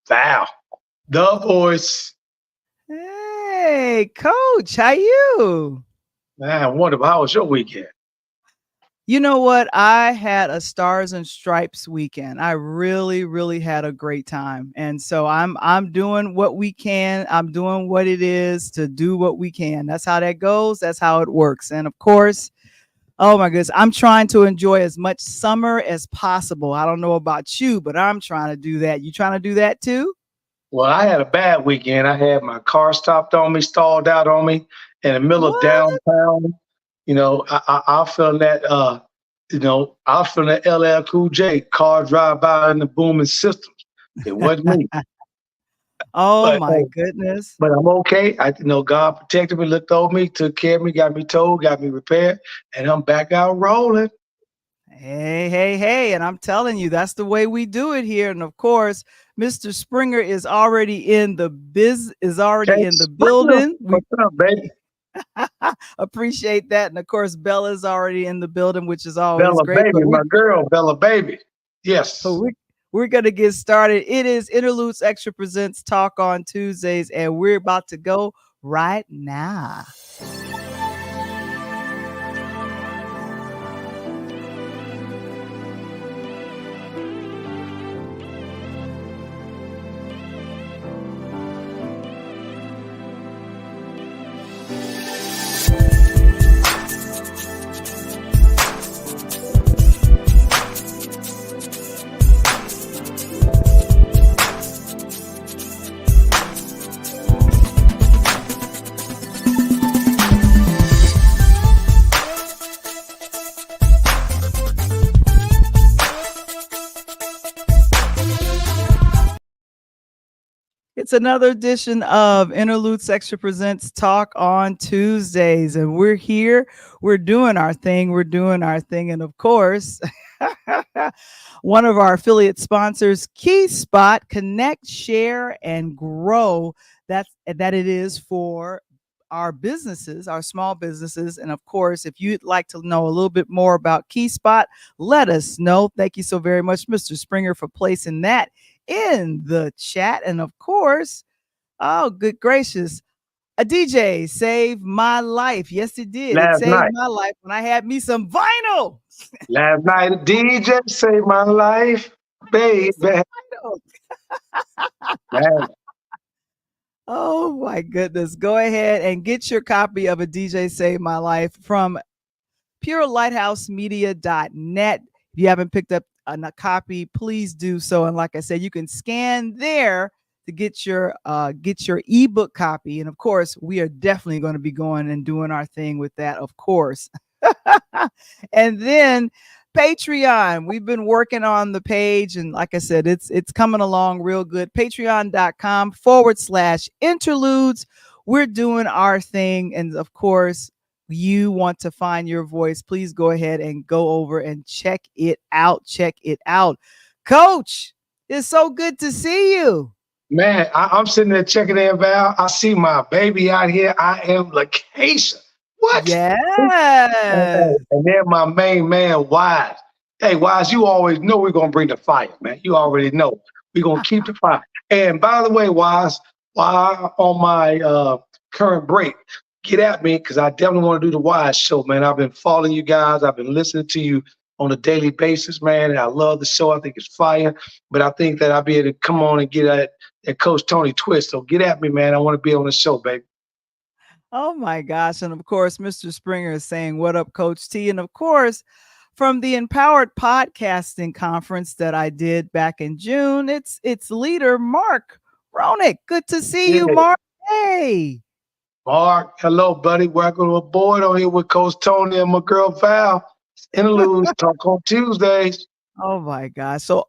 Val, the voice. Hey, Coach, how you? Man, wonderful. How was your weekend? You know what? I had a Stars and Stripes weekend. I really, really had a great time. And so I'm doing what we can. I'm doing what it is to do what we can. That's how that goes. That's how it works. And of course, oh my goodness, I'm trying to enjoy as much summer as possible. I don't know about you, but I'm trying to do that. You trying to do that too? Well, I had a bad weekend. I had my car stopped on me, stalled out on me in the middle of What? downtown. I feeling that I was feeling that LL Cool J car drive by in the booming systems. It wasn't me. Oh But my hey, goodness. but I'm okay. God protected me, looked over me, took care of me, got me towed, got me repaired, and I'm back out rolling. Hey, hey, hey. And I'm telling you, that's the way we do it here. And of course, Mr. Springer is already in the Okay, Springer, building. We what's up, baby? appreciate that. And of course, Bella's already in the building, which is always Bella, great. baby, my girl, Bella, baby. But Yes. we're gonna get started. It is Interludes Extra presents Talk on Tuesdays, and we're about to go right now. It's another edition of Interludes Extra presents Talk on Tuesdays, and we're here. We're doing our thing. We're doing our thing, and of course, one of our affiliate sponsors, Key Spot, connect, share, and grow. That it is for our businesses, our small businesses, and of course, if you'd like to know a little bit more about Key Spot, let us know. Thank you so very much, Mr. Springer, for placing that in the chat. And of course, oh, good gracious, a DJ saved my life. Yes, it did. It Last saved night. my life when I had me some vinyl. Last night, DJ saved my life, baby. Some vinyl. Man, Oh my goodness. Go ahead and get your copy of A DJ Saved My Life from purelighthouse.media.net. If you haven't picked up a copy, please do so. And like I said, you can scan there to get your ebook copy. And of course, we are definitely going to be going and doing our thing with that, of course. And then Patreon. We've been working on the page, and like I said, it's coming along real good. Patreon.com/interludes. We're doing our thing, and of course, you want to find your voice, please go ahead and go over and check it out. Check it out. Coach, it's so good to see you. man, I'm sitting there checking in, Val. I see my baby out here. I am Lakeisha. What? Yes. And then my main man, Wise. Hey, Wise, you always know we're gonna bring the fire, man. You already know we're gonna keep the fire. And by the way, Wise, while on my current break, get at me because I definitely want to do the Wise show, man. I've been following you guys. I've been listening to you on a daily basis, man. And I love the show. I think it's fire. But I think that I'll be able to come on and get at Coach Tony Twist. So get at me, man. I want to be on the show, baby. Oh my gosh. And of course, Mr. Springer is saying, "What up, Coach T?" And of course, from the Empowered Podcasting Conference that I did back in June, it's leader Mark Ronick. Good to see Yeah. you, Mark. Hey. Mark, hello, buddy. Welcome aboard on here with Coach Tony and my girl Val. Interludes, talk on Tuesdays. Oh my gosh. So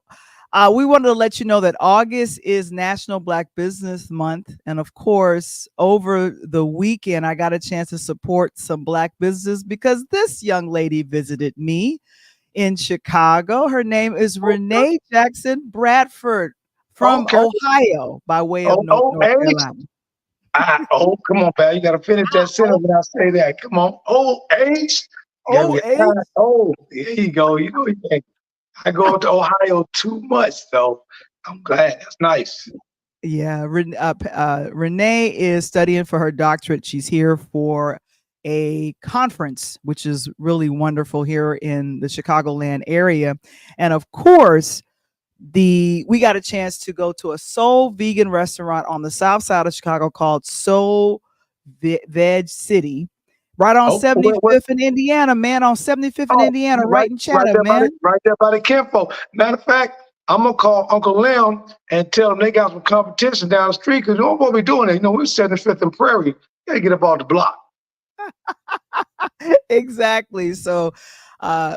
we wanted to let you know that August is National Black Business Month. And of course, over the weekend, I got a chance to support some Black business because this young lady visited me in Chicago. Her name is Renee Jackson Bradford from Ohio by way of North Carolina. Come on, pal. You got to finish that sentence when I say that. Come on. O-H. Oh, there you go. You know, I go to Ohio too much, though. I'm glad. That's nice. Yeah, Renee is studying for her doctorate. She's here for a conference, which is really wonderful here in the Chicagoland area. And of course, we got a chance to go to a soul vegan restaurant on the south side of Chicago called Soul Veg City, right on Oh, wait. 75th in Indiana, man, on 75th in Oh, Indiana, right right, in Chatham, man. right there by the Kimpo. Matter of fact, I'm gonna call Uncle Lem and tell him they got some competition down the street because you know what we doing there. You know, we're 75th and Prairie. Gotta get up off the block. Exactly. So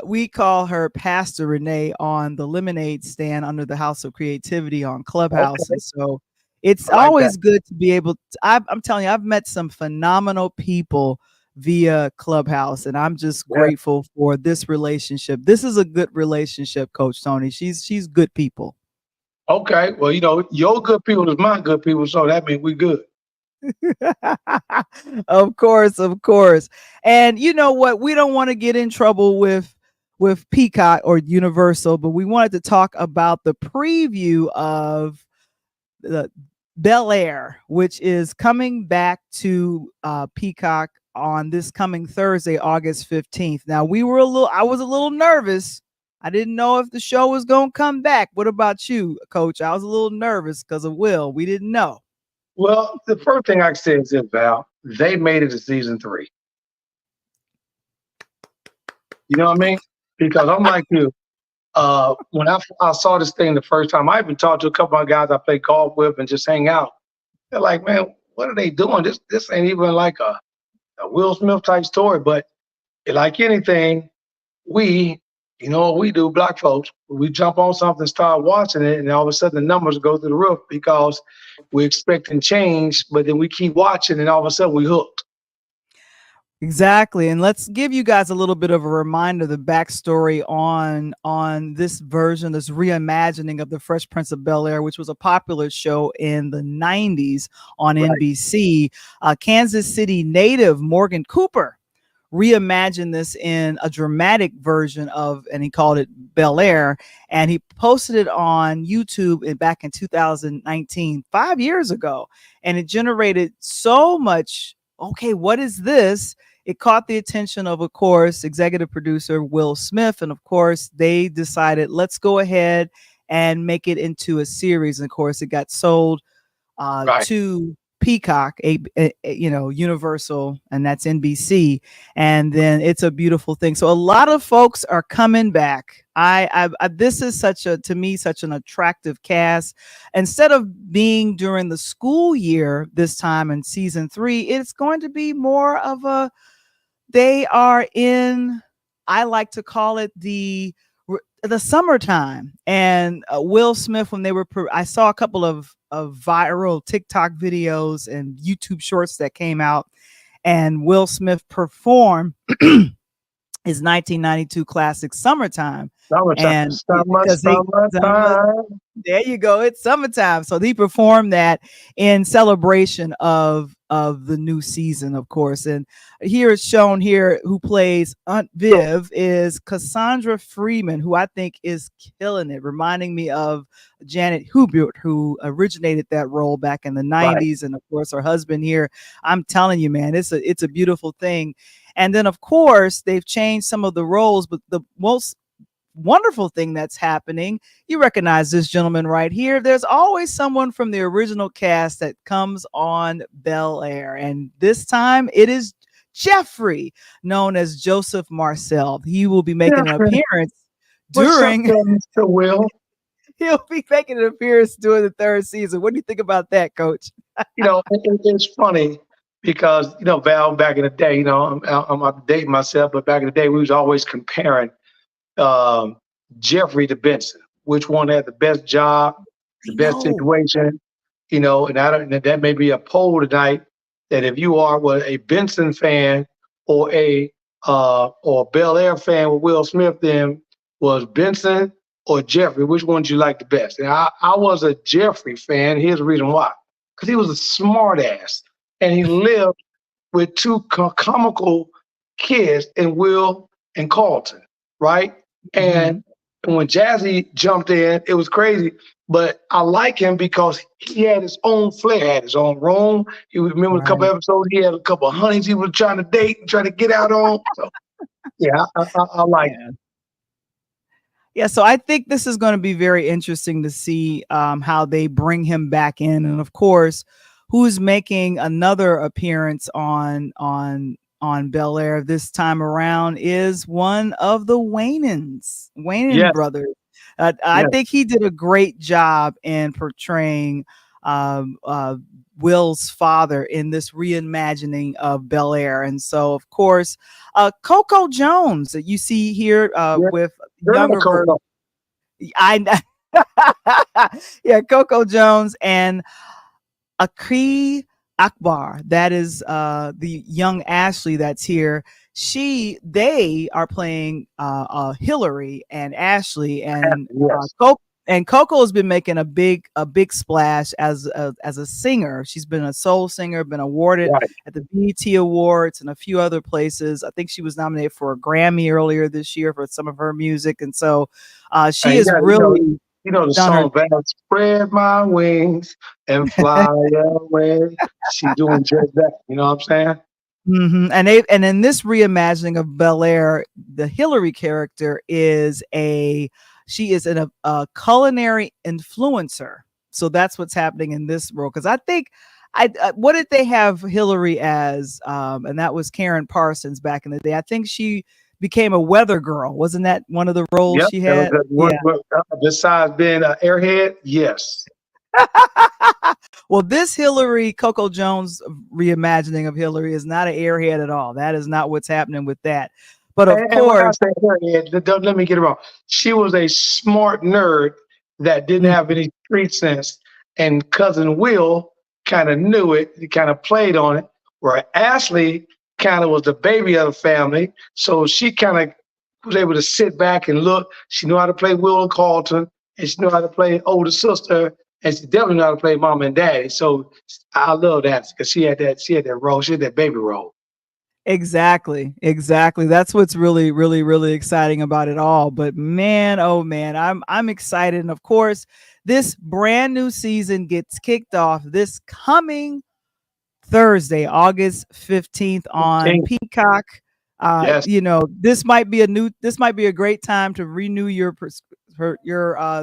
we call her Pastor Renee on the lemonade stand under the House of Creativity on Clubhouse. Okay, And so it's I like that. always good to be able to, I'm telling you, I've met some phenomenal people via Clubhouse, and I'm just Yeah. grateful for this relationship. This is a good relationship, Coach Tony. She's good people. Okay. Well, you know, your good people is my good people, so that means we good. Of course, of course. And you know what? We don't want to get in trouble with Peacock or Universal, but we wanted to talk about the preview of the Bel-Air, which is coming back to Peacock on this coming Thursday, August 15th. Now, I was a little nervous. I didn't know if the show was going to come back. What about you, Coach? I was a little nervous because of Will. We didn't know. Well, the first thing I said is this, Val, they made it to season 3. You know what I mean? Because I'm like you. When I saw this thing the first time, I even talked to a couple of guys I play golf with and just hang out. They're like, man, what are they doing? This ain't even like a Will Smith type story. But like anything, you know what we do, black folks, we jump on something, start watching it, and all of a sudden the numbers go through the roof because we're expecting change, but then we keep watching, and all of a sudden we hooked. Exactly. And let's give you guys a little bit of a reminder, the backstory on this version, this reimagining of the Fresh Prince of Bel-Air, which was a popular show in the 90s on Right. NBC. Kansas City native Morgan Cooper reimagined this in a dramatic version and he called it Bel-Air, and he posted it on YouTube back in 2019, 5 years ago, and it generated so much. Okay, what is this? It caught the attention of course, executive producer Will Smith. And of course, they decided, let's go ahead and make it into a series. And of course, it got sold Right. to Peacock, Universal, and that's NBC. And then it's a beautiful thing. So a lot of folks are coming back. This is to me, such an attractive cast. Instead of being during the school year this time in season 3, it's going to be more of they are in, I like to call it the summertime. And Will Smith, when I saw a couple of viral TikTok videos and YouTube shorts that came out, and Will Smith performed his 1992 classic Summertime. Summertime. And Summertime. there you go, it's summertime. So he performed that in celebration of the new season, of course. And here it's shown here who plays Aunt Viv is Cassandra Freeman, who I think is killing it, reminding me of Janet Hubert, who originated that role back in the 90s. Right. And of course her husband here. I'm telling you, man, it's a beautiful thing. And then of course they've changed some of the roles, but the most wonderful thing that's happening, you recognize this gentleman right here. There's always someone from the original cast that comes on Bel-Air, and this time it is Jeffrey, known as Joseph Marcel. He will be making an appearance during Mr. Will. He'll be making an appearance during the 3rd season. What do you think about that, Coach? You know, it's funny because, you know, Val, back in the day, you know, I'm not dating myself, but back in the day, we was always comparing Jeffrey to Benson, which one had the best job, the best situation, you know, and that may be a poll tonight that if you are a Benson fan or a Bel-Air fan with Will Smith, then was Benson or Jeffrey, which one did you like the best? And I was a Jeffrey fan. Here's the reason why. Because he was a smart ass and he lived with 2 comical kids in Will and Carlton, right? And when Jazzy jumped in, it was crazy. but I like him because he had his own flair, had his own room. You remember a couple Right. episodes, he had a couple of honeys he was trying to date and trying to get out on. So yeah, I like it. Yeah. Yeah, so I think this is going to be very interesting to see how they bring him back in, and of course, who's making another appearance on Bel-Air this time around is one of the Wayans Yes, brothers. I yes. think he did a great job in portraying um, uh, Will's father in this reimagining of Bel-Air, and so of course, Coco Jones that you see here Yeah. with Girl, younger version. Coco. I yeah, Coco Jones and Akri Akbar. That is the young Ashley that's here. They are playing Hillary and Ashley, and Yes. Coco has been making a big splash as a singer. She's been a soul singer, been awarded Right. at the BET Awards and a few other places. I think she was nominated for a Grammy earlier this year for some of her music, and so she And has really you know the done her song about spread my wings and fly away. She's doing just that. You know what I'm saying? And in this reimagining of Bel-Air, the Hillary character is a culinary influencer. So that's what's happening in this role. Because I think what did they have Hillary as? And that was Karen Parsons back in the day. I think she became a weather girl. Wasn't that one of the roles Yep. she That was had? the Yeah. one. Besides being an airhead, yes. Well, this Hillary Coco Jones reimagining of Hillary is not an airhead at all. That is not what's happening with that. But of And when I course, say airhead, don't let me get it wrong. She was a smart nerd that didn't mm, have any street sense, and cousin Will kind of knew it. He kind of played on it. Where Ashley kind of was the baby of the family, so she kind of was able to sit back and look. She knew how to play Will Carlton, and she knew how to play older sister, and she definitely knew how to play mom and daddy. So I love that because she had that role. She had that baby role. exactly. That's what's really, really, really exciting about it all. But man, oh man, I'm excited. And of course, this brand new season gets kicked off this coming Thursday, August 15th on Peacock. Yes. This might be a great time to renew your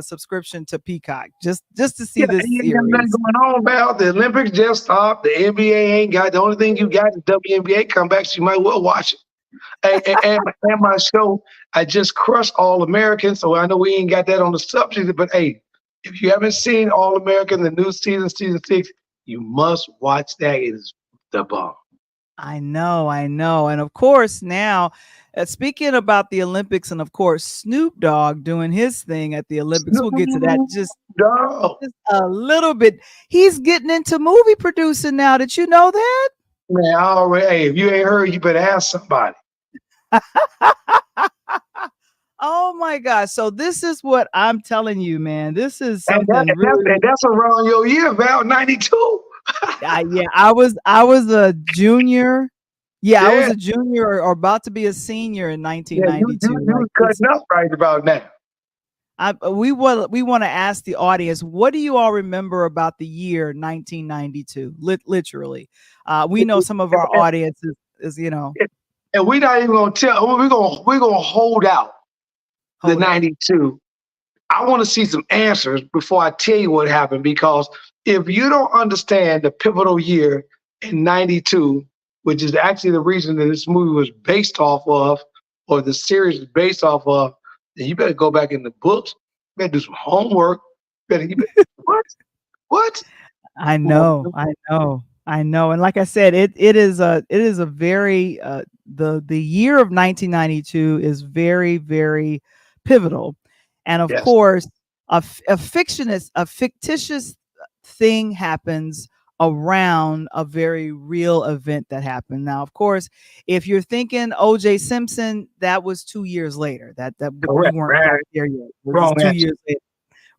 subscription to Peacock just to see Yeah, this ain't got nothing series. going on about the Olympics just stopped. The NBA ain't got the only thing you got is WNBA come back, so you might well watch it. And my show, I just crushed All American, so I know we ain't got that on the subject, but hey, if you haven't seen All American, the new season 6, you must watch that. It is the bomb. I know. And of course, now, speaking about the Olympics, and of course, Snoop Dogg doing his thing at the Olympics. We'll get to that Dog. just a little bit. He's getting into movie producing now. Did you know that? Man, I already, hey, if you ain't heard, you better ask somebody. Oh my gosh. So this is what I'm telling you, man. This is And, something really. that's around your year, Val, 92. Yeah, I was a junior. Yeah, I was Yeah, a junior or about to be a senior in yeah, you 1992. Like was cutting up right about now. we want to ask the audience, what do you all remember about the year 1992? Literally, we know some of our audience is And we're not even gonna tell. We're gonna hold out the hold up. 92. I want to see some answers before I tell you what happened, because if you don't understand the pivotal year in 92, which is actually the reason that this movie was based off of, or the series is based off of, then you better go back in the books. You better do some homework. What? I know. And like I said, it is a very the year of 1992 is very, very pivotal. And of Yes. course, a fictitious thing happens around a very real event that happened. Now, of course, if you're thinking O.J. Simpson, that was 2 years later. That we Correct. weren't quite there yet. It was Wrong 2 answer. years later.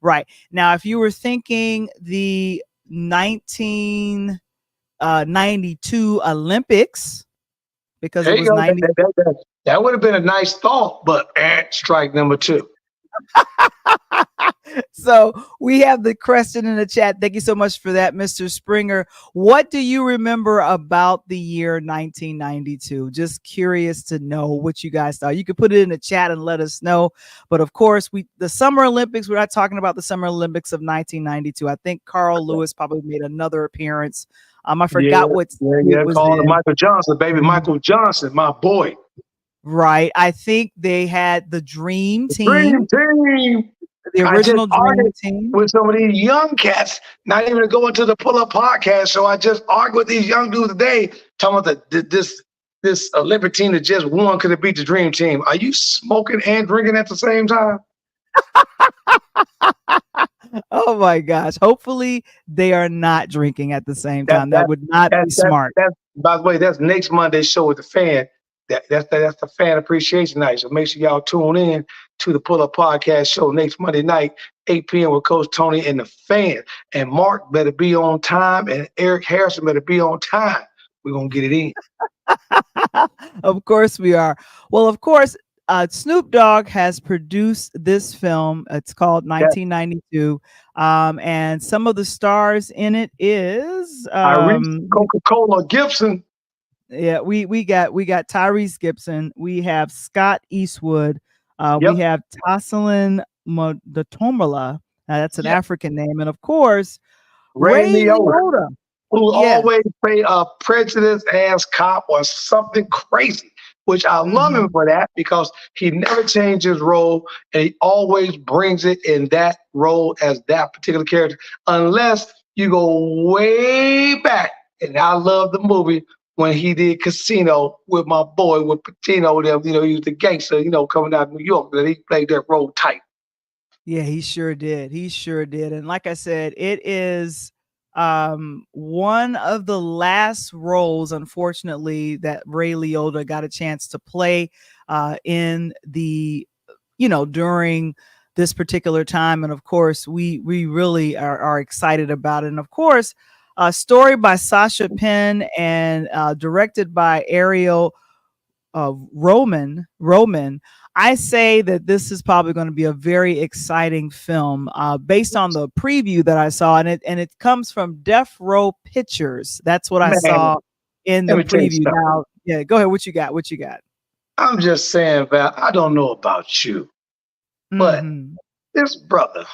Right. Now, if you were thinking the 1992 Olympics, because There it you was go. 90. That would have been a nice thought, but strike number 2. So we have the question in the chat. Thank you so much for that, Mr. Springer. What do you remember about the year 1992? Just curious to know what you guys thought. You could put it in the chat and let us know. But of course, the Summer Olympics, we're not talking about the Summer Olympics of 1992. I think Carl Lewis probably made another appearance. I forgot what it was called in. Michael Johnson, baby. Michael Johnson, my boy. Right. I think they had the Dream Team. Dream Team. The original Dream Team. With some of these young cats, not even to go into the Pull Up podcast. So I just argued with these young dudes today, talking about this Olympic team that just won could have beat the Dream Team. Are you smoking and drinking at the same time? Oh my gosh. Hopefully they are not drinking at the same time. That would not be smart. By the way, that's next Monday's show with the fan. That's the fan appreciation night. So make sure y'all tune in to the Pull Up Podcast show next Monday night, 8 p.m. with Coach Tony and the fan. And Mark better be on time, and Eric Harrison better be on time. We're going to get it in. Of course we are. Well, of course, Snoop Dogg has produced this film. It's called 1992. And some of the stars in it is Coca-Cola Gibson. Yeah, we got Tyrese Gibson. We have Scott Eastwood. We have Jocelyn Motomola. That's an African name, and of course, Ray Liotta, who always play a prejudiced ass cop or something crazy. Which I love him for that, because he never changed his role, and he always brings it in that role as that particular character, unless you go way back. And I love the movie when he did Casino with my boy, with Patino. He was the gangster, coming out of New York, that he played that role tight. Yeah, he sure did. He sure did. And like I said, it is one of the last roles, unfortunately, that Ray Liotta got a chance to play in the, during this particular time. And of course, we really are excited about it. And of course, a story by Sasha Penn and directed by Ariel Roman. I say that this is probably going to be a very exciting film based on the preview that I saw, and it comes from Death Row Pictures. That's what I saw in the preview. Now, yeah, go ahead. What you got? I'm just saying, Val, I don't know about you, but this brother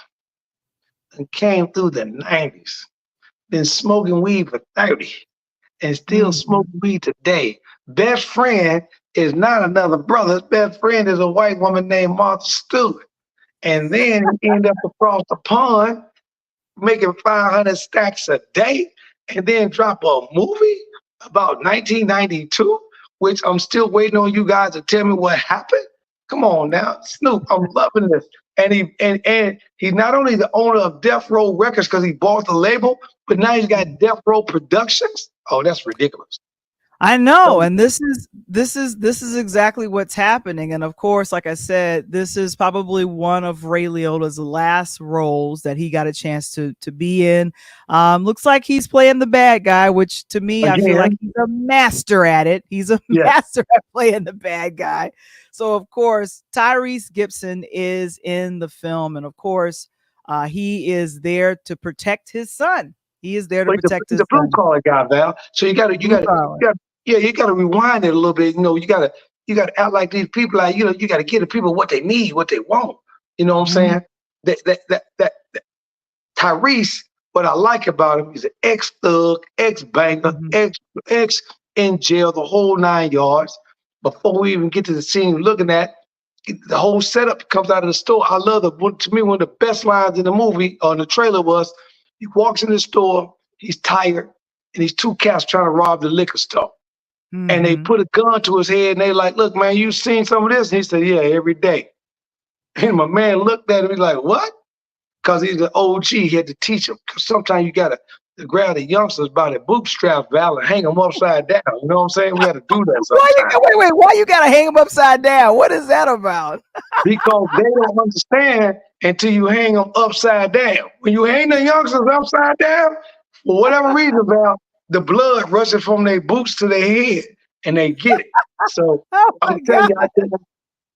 came through the 90s, been smoking weed for 30, and still smoking weed today. Best friend is not another brother. His best friend is a white woman named Martha Stewart. And then he ended up across the pond making 500 stacks a day, and then drop a movie about 1992, which I'm still waiting on you guys to tell me what happened. Come on now, Snoop, I'm loving this. And he's not only the owner of Death Row Records because he bought the label, but now he's got Death Row Productions. Oh, that's ridiculous. I know, and this is exactly what's happening. And of course, like I said, this is probably one of Ray Liotta's last roles that he got a chance to be in. Looks like he's playing the bad guy, which to me, I feel like he's a master at it. He's a master at playing the bad guy. So of course, Tyrese Gibson is in the film, and of course, he is there to protect his son. He is there to protect his son. The blue collar guy, Val. So you got to rewind it a little bit. You got to act like these people. Like, you got to give the people what they need, what they want. You know what I'm saying? That Tyrese. What I like about him, he's an ex-thug, ex-banker, ex in jail, the whole 9 yards. Before we even get to the scene we're looking at, the whole setup comes out of the store. I love to me, one of the best lines in the movie or in the trailer was, he walks in the store, he's tired, and these two cats trying to rob the liquor store. And they put a gun to his head, and they like, look, man, you seen some of this? And he said, yeah, every day. And my man looked at him, he's like, what? Because he's an OG, he had to teach him. Because sometimes you got to grab the youngsters by the bootstraps, Val, and hang them upside down. You know what I'm saying? We got to do that sometimes. Wait, why you got to hang them upside down? What is that about? Because they don't understand until you hang them upside down. When you hang the youngsters upside down, for whatever reason, Val, the blood rushes from their boots to their head, and they get it. So I'm telling you,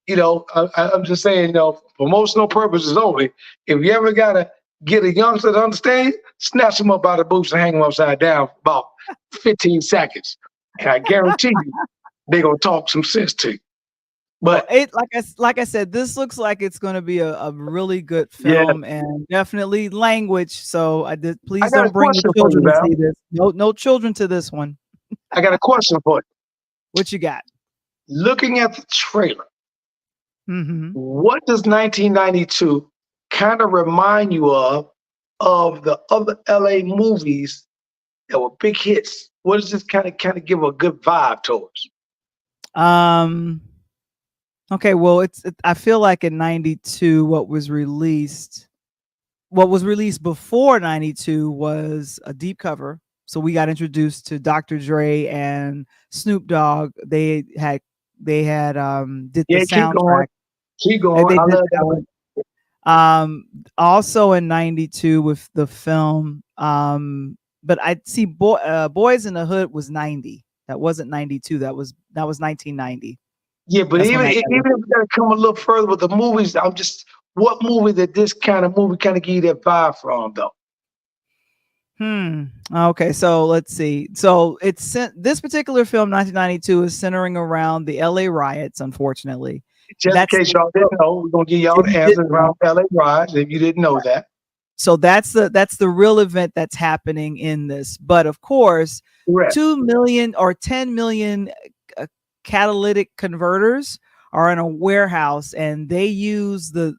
I'm just saying, promotional purposes only. If you ever gotta get a youngster to understand, snatch them up by the boots and hang them upside down for about 15 seconds, and I guarantee you, they're gonna talk some sense to you. Well, But it like I said, this looks like it's going to be a really good yeah, film and definitely language. So I please got a don't bring the question for you, children to Val. see this. No children to this one. I got a question for you. What you got? Looking at the trailer, Mm-hmm. what does 1992 kind of remind you of the other LA movies that were big hits? What does this kind of give a good vibe towards? Okay, well, I feel like in 92, what was released before 92 was a deep cover. So we got introduced to Dr. Dre and Snoop Dogg. They had did the Yeah, keep going. soundtrack. Keep And going. they I did love that that. one. Also in 92 with the film, but I see Boys in the Hood was 90. That wasn't 92. That was 1990. Yeah, but That's when even that even got if we gotta come a little further with the movies, what movie did this kind of movie kind of give you that vibe from though? Okay, so let's see. So this particular film, 1992, is centering around the LA riots, unfortunately. Just in case y'all didn't know, we're gonna give y'all If the you answers didn't know. around LA riots if you didn't know that. So that's the real event that's happening in this. But of course, Correct. 2 million or 10 million catalytic converters are in a warehouse, and they use the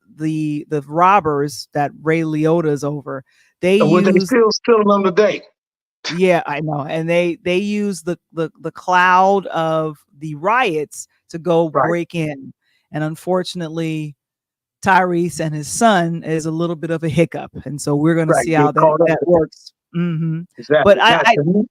robbers that Ray Liotta's over. They And what they use still them today. Yeah, I know. And they use the cloud of the riots to go Right. break in. And unfortunately, Tyrese and his son is a little bit of a hiccup. And so we're going to Right. see how Get caught up. that works. Mm-hmm. Exactly. But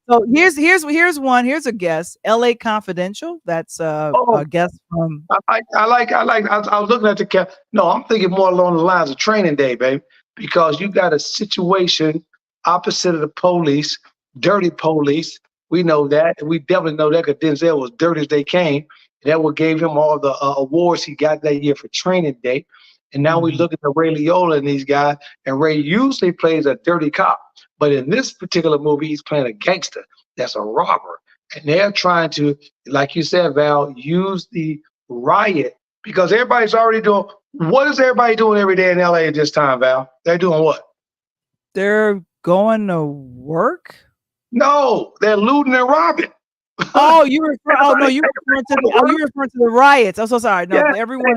so here's a guess. LA Confidential. That's a guess from I was looking at the cap. No, I'm thinking more along the lines of Training Day, babe, because you got a situation opposite of the police, dirty police. We know that, and we definitely know that because Denzel was dirty as they came. And that what gave him all the awards he got that year for Training Day. And now we look at the Ray Liotta and these guys, and Ray usually plays a dirty cop, but in this particular movie, he's playing a gangster that's a robber. And they're trying to, like you said, Val, use the riot because everybody's already doing. What is everybody doing every day in LA at this time, Val? They're doing what? They're going to work. No, they're looting and robbing. Oh, you're referring to the riots. I'm so sorry. No, Yeah, everyone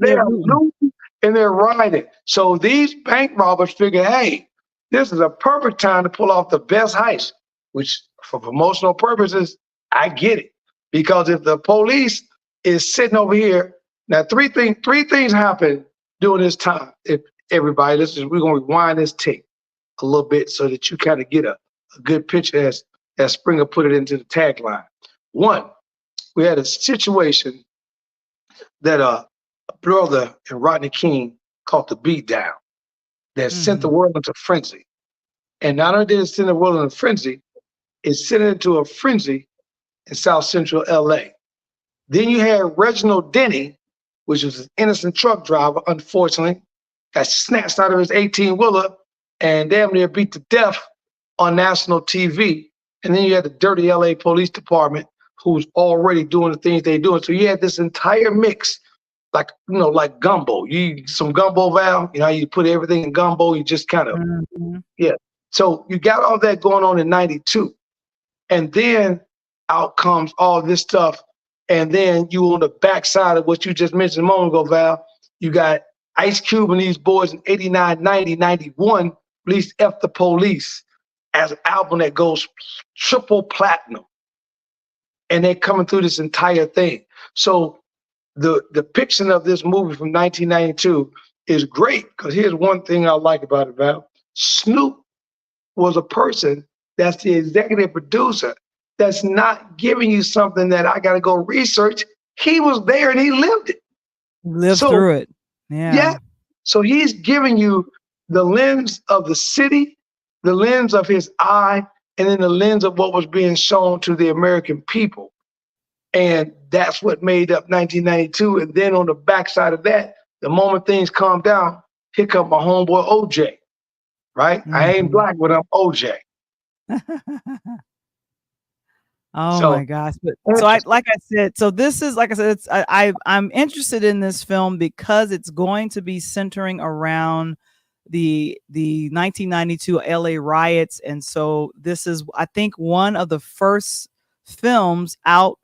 they are looting and they're rioting. So these bank robbers figure, hey, this is a perfect time to pull off the best heist, which for promotional purposes, I get it. Because if the police is sitting over here, now three things happen during this time. If everybody listens, we're gonna rewind this tape a little bit so that you kind of get a good picture as Springer put it into the tagline. One, we had a situation that a brother and Rodney King caught the beat down that sent the world into frenzy. And not only did it send the world into frenzy, it sent it into a frenzy in South Central LA. Then you had Reginald Denny, which was an innocent truck driver, unfortunately, got snatched out of his 18-wheeler and damn near beat to death on national TV. And then you had the dirty LA Police Department, who's already doing the things they're doing. So you had this entire mix, like gumbo. You eat some gumbo, Val. You know, you put everything in gumbo. You just kind of, yeah. So you got all that going on in 92. And then out comes all this stuff. And then you on the backside of what you just mentioned a moment ago, Val, you got Ice Cube and these boys in 89, 90, 91 released F the Police as an album that goes triple platinum. And they're coming through this entire thing. So the depiction of this movie from 1992 is great because here's one thing I like about it, Val. Snoop was a person that's the executive producer that's not giving you something that I got to go research. He was there and he lived it. Lived through it. Yeah. So he's giving you the lens of the city, the lens of his eye, and then the lens of what was being shown to the American people. And that's what made up 1992. And then on the backside of that, the moment things calmed down, here come my homeboy OJ, right? I ain't black, but I'm OJ. Oh So my gosh. But so like I said, so this is, like I said, I'm interested in this film because it's going to be centering around the 1992 LA riots. And so this is, I think, one of the first films out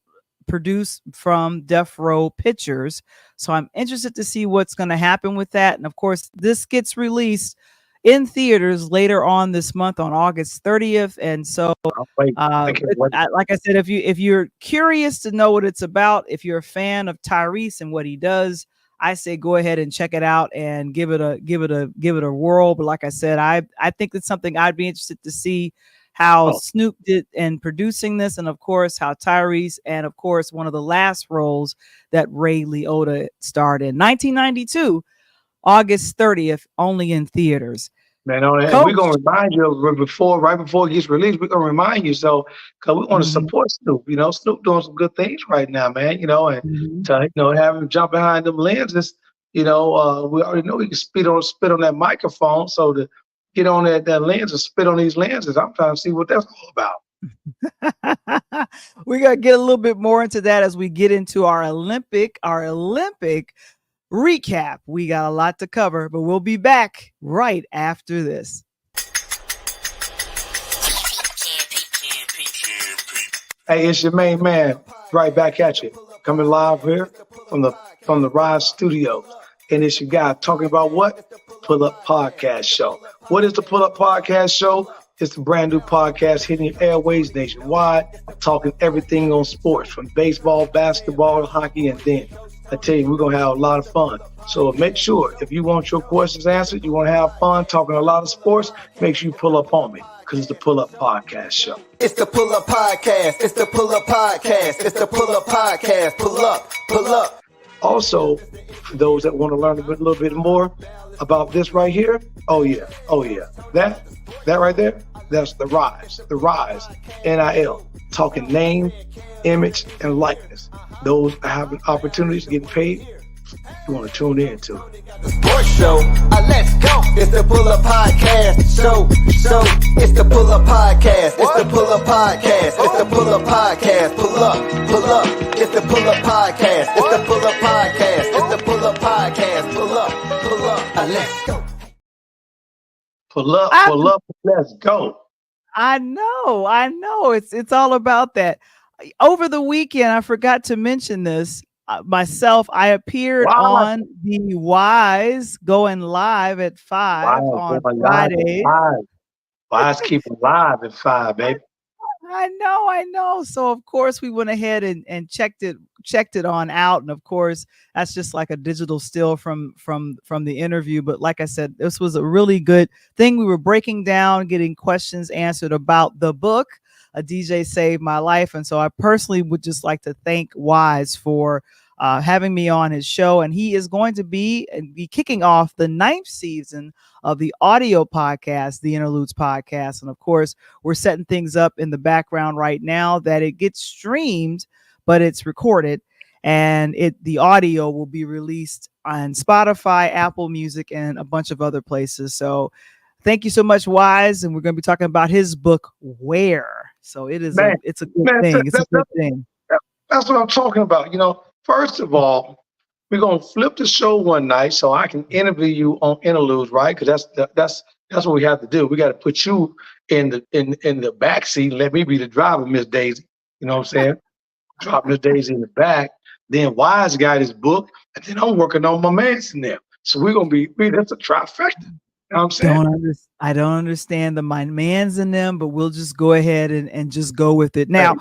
produced from Death Row Pictures. So I'm interested to see what's going to happen with that. And of course, this gets released in theaters later on this month on August 30th. And so, like I said, if you're curious to know what it's about, if you're a fan of Tyrese and what he does, I say go ahead and check it out and give it a whirl. But like I said, I think it's something I'd be interested to see how Snoop did in producing this, and of course how Tyrese, and of course one of the last roles that Ray Liotta starred in, 1992, August 30th, only in theaters. Man, we're gonna remind you right before it gets released. We're gonna remind you, so because we want to support Snoop. You know, Snoop doing some good things right now, man. You know, and to have him jump behind them lenses. You know, we already know he can spit on that microphone. So to get on that lens and spit on these lenses, I'm trying to see what that's all about. We're gonna get a little bit more into that as we get into our Olympic recap. We got a lot to cover, but we'll be back right after this. Hey, it's your main man, right back at you, coming live here from the Rise Studios, and it's your guy talking about what? Pull Up Podcast Show. What is the Pull Up Podcast Show? It's a brand new podcast hitting your airways nationwide, talking everything on sports, from baseball, basketball, hockey, and then I tell you, we're going to have a lot of fun. So make sure, if you want your questions answered, you want to have fun talking a lot of sports, make sure you pull up on me, because it's the Pull Up Podcast Show. It's the Pull Up Podcast. It's the Pull Up Podcast. It's the Pull Up Podcast. Pull up, pull up. Also, for those that want to learn a little bit more about this right here, oh yeah, that right there, that's the Rise, NIL, talking name, image, and likeness. Those having opportunities, getting paid, you want to tune in to it. Sports show, let's go. It's the Pull Up Podcast show. It's the Pull Up Podcast. It's the Pull Up Podcast. It's the Pull Up Podcast. Pull up. It's the Pull Up Podcast. It's the Pull Up Podcast. It's the Pull Up Podcast. Pull up. Let's go. Pull up, let's go. I know. It's all about that. Over the weekend, I forgot to mention this. Myself, I appeared on the Wise going live at 5 on Friday. Wise keeping live at 5, baby. I know. So of course we went ahead and checked it on out, and of course that's just like a digital still from the interview. But like I said, this was a really good thing. We were breaking down, getting questions answered about the book, A DJ Saved My Life. And so I personally would just like to thank Wise for having me on his show. And he is going to be kicking off the 9th season of the audio podcast, the Interludes podcast. And of course, we're setting things up in the background right now that it gets streamed, but it's recorded. And the audio will be released on Spotify, Apple Music, and a bunch of other places. So thank you so much, Wise. And we're going to be talking about his book, Where. So it's a good thing. It's a good thing. That's what I'm talking about. You know, first of all, we're going to flip the show one night so I can interview you on Interludes, right? Because that's what we have to do. We got to put you in the back seat and let me be the driver, Miss Daisy. You know what I'm saying? Drop Miss Daisy in the back. Then Wise got his book, and then I'm working on my man's in there. So we're going to be, that's a trifecta. You know what I'm saying? I don't understand the my man's in them, but we'll just go ahead and just go with it. Now,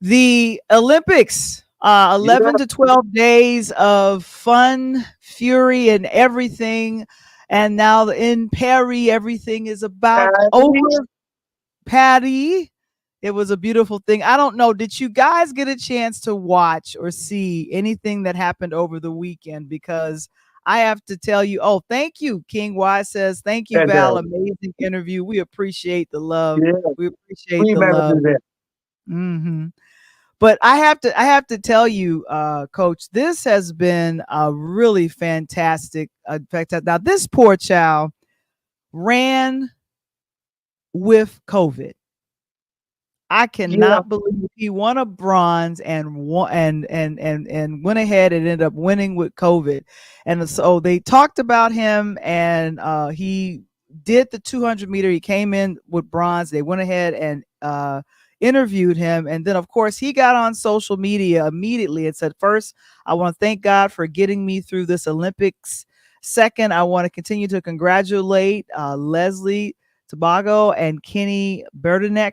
the Olympics, 11 to 12 days of fun, fury, and everything. And now in Paris, everything is about over. Patty, it was a beautiful thing. I don't know. Did you guys get a chance to watch or see anything that happened over the weekend? Because I have to tell you, thank you. King Y says, thank you, Val. Amazing interview. We appreciate the love. Yeah. We appreciate the love. Mm-hmm. But I have to tell you, Coach, this has been a really fantastic. Now, this poor child ran with COVID. I Yeah. cannot believe he won a bronze and won and went ahead and ended up winning with COVID. And so they talked about him, and he did the 200 meter. He came in with bronze. They went ahead and interviewed him, and then of course he got on social media immediately and said, first, I want to thank God for getting me through this Olympics. Second, I want to continue to congratulate Leslie Tobago and Kenny Berdenek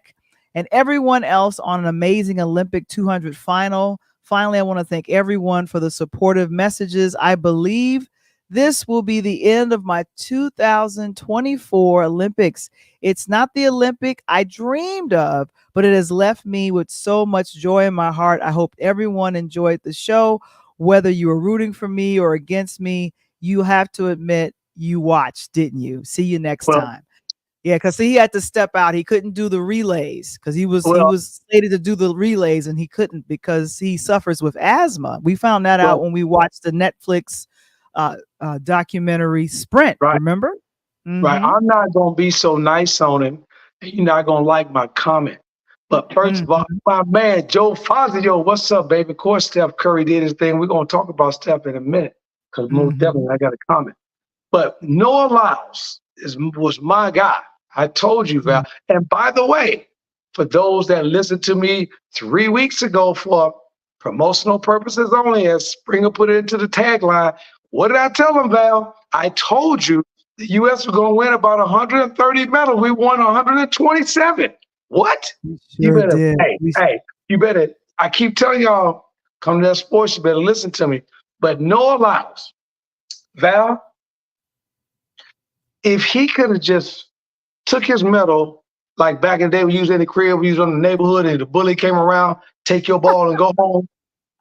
and everyone else on an amazing Olympic 200 final. Finally, I want to thank everyone for the supportive messages. I believe this will be the end of my 2024 Olympics. It's not the Olympic I dreamed of, but it has left me with so much joy in my heart. I hope everyone enjoyed the show. Whether you were rooting for me or against me, you have to admit you watched, didn't you? See you next time. Yeah, because he had to step out. He couldn't do the relays because he was slated to do the relays, and he couldn't because he suffers with asthma. We found that out when we watched the Netflix documentary Sprint. Right. Remember? Mm-hmm. Right. I'm not gonna be so nice on him. You're not gonna like my comment. But first of all, my man Joe Fazio, what's up, baby? Of course, Steph Curry did his thing. We're gonna talk about Steph in a minute because most definitely I got a comment. But Noah Lyles was my guy. I told you, Val. And by the way, for those that listened to me 3 weeks ago for promotional purposes only, as Springer put it into the tagline, what did I tell him, Val? I told you the U.S. was going to win about 130 medals. We won 127. What? You better, you better. I keep telling y'all, come to that sports, you better listen to me. But Noah Lyles, Val, if he could have just took his medal, like back in the day we used in the crib, we used on the neighborhood, and the bully came around, take your ball and go home.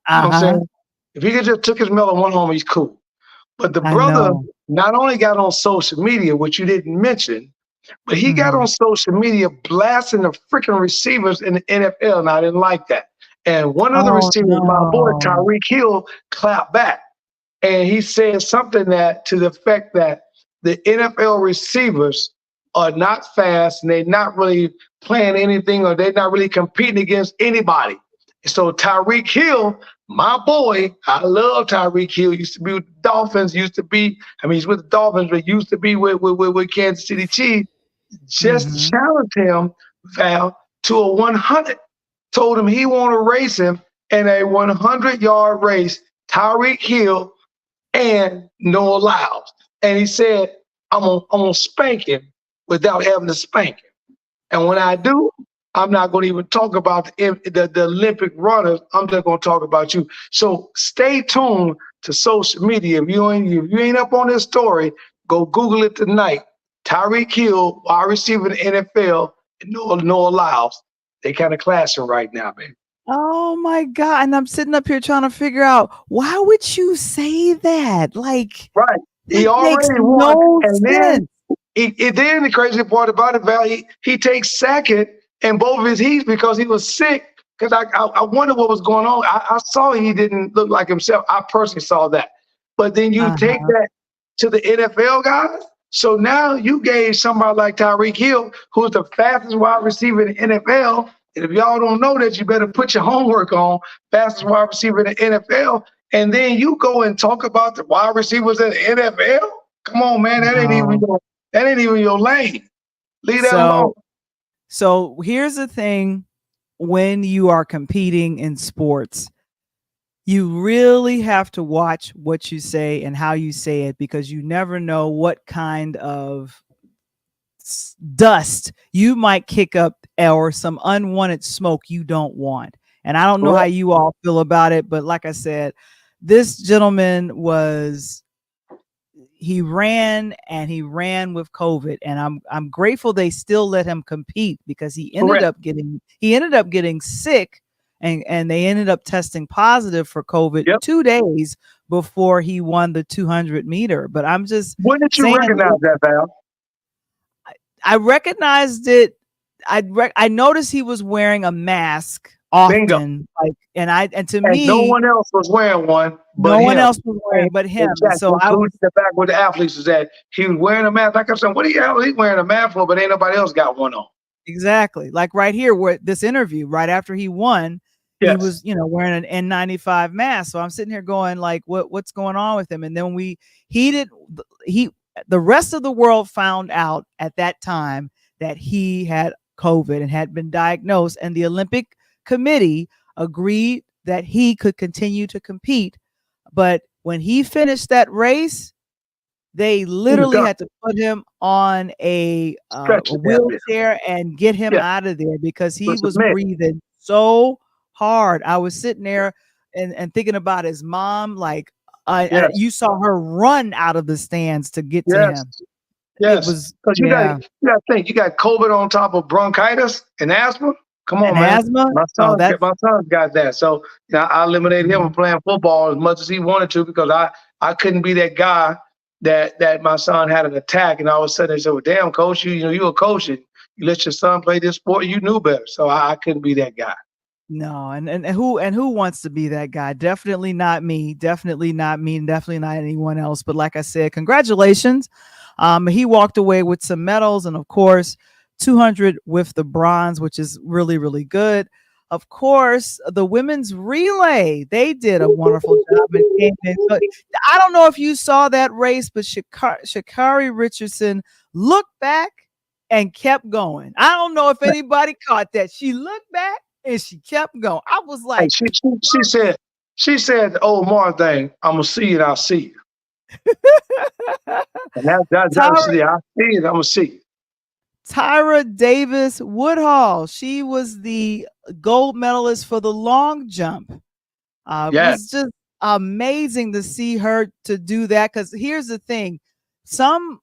You know what I'm saying? If he could just took his medal and went home, he's cool. But the brother not only got on social media, which you didn't mention, but he got on social media blasting the freaking receivers in the NFL, and I didn't like that. And one of the receivers, my boy Tyreek Hill, clapped back. And he said something that to the effect that the NFL receivers are not fast and they're not really playing anything, or they're not really competing against anybody. So Tyreek Hill, my boy, I love Tyreek Hill. Used to be with the Dolphins. He's with the Dolphins, but used to be with Kansas City Chiefs. Just challenged him, Val, to a 100. Told him he want to race him in a 100-yard race, Tyreek Hill and Noah Lyles. And he said, I'm gonna spank him without having to spank him. And when I do, I'm not going to even talk about the Olympic runners. I'm just going to talk about you. So stay tuned to social media. If you ain't up on this story, go Google it tonight. Tyreek Hill, wide receiver in the NFL, and Noah Lyles. They kind of clashing right now, baby. Oh my God. And I'm sitting up here trying to figure out, why would you say that? Like, right. He already won. And then the crazy part about it, Val, he takes second in both of his heats because he was sick. Because I wonder what was going on. I saw he didn't look like himself. I personally saw that. But then you take that to the NFL guys. So now you gave somebody like Tyreek Hill, who's the fastest wide receiver in the NFL. And if y'all don't know that, you better put your homework on. Fastest wide receiver in the NFL. And then you go and talk about the wide receivers in the NFL. Come on, man. That ain't even your lane. Leave that alone. So here's the thing. When you are competing in sports, you really have to watch what you say and how you say it, because you never know what kind of dust you might kick up or some unwanted smoke you don't want. And I don't know how you all feel about it, but like I said, this gentleman he ran with COVID, and I'm grateful they still let him compete, because he ended up getting sick, and they ended up testing positive for COVID 2 days before he won the 200 meter. But I'm just, when did you recognize that, Val? I recognized it. I noticed he was wearing a mask Bingo. often. Like, and to And no me, one else was wearing one but no one him. else was wearing but him. And Exactly. so I was Including the back with the athletes is that he was wearing a mask. Like I'm saying, what are you wearing a mask for? But ain't nobody else got one on. exactly like right here where this interview, right after he won, he Yes. was, wearing an N95 mask. So I'm sitting here going like, what's going on with him? And then the rest of the world found out at that time that he had COVID and had been diagnosed, and the Olympic Committee agreed that he could continue to compete. But when he finished that race, they literally had to put him on a wheelchair and get him out of there because he was breathing so hard. I was sitting there and thinking about his mom. Like, you saw her run out of the stands to get to him. Yes, it was because you got to think you got COVID on top of bronchitis and asthma. Come on, and man. asthma. My son got that, so I eliminated him from playing football as much as he wanted to because I couldn't be that guy that my son had an attack and all of a sudden they said, "Well, damn, coach, you a coach and you let your son play this sport, you knew better." So I couldn't be that guy. No, and who wants to be that guy? Definitely not me. Definitely not me. And definitely not anyone else. But like I said, congratulations. He walked away with some medals and of course 200 with the bronze, which is really, really good. Of course, the women's relay, they did a wonderful job. I don't know if you saw that race, but Sha'Carri Richardson looked back and kept going. I don't know if anybody caught that. She looked back and she kept going. I was like, hey, she said the old Martin thing, "I'm gonna see it, I'll see you." And that's I see it, I'm gonna see you. Tyra Davis Woodhall, she was the gold medalist for the long jump. It was just amazing to see her to do that. Because here's the thing, some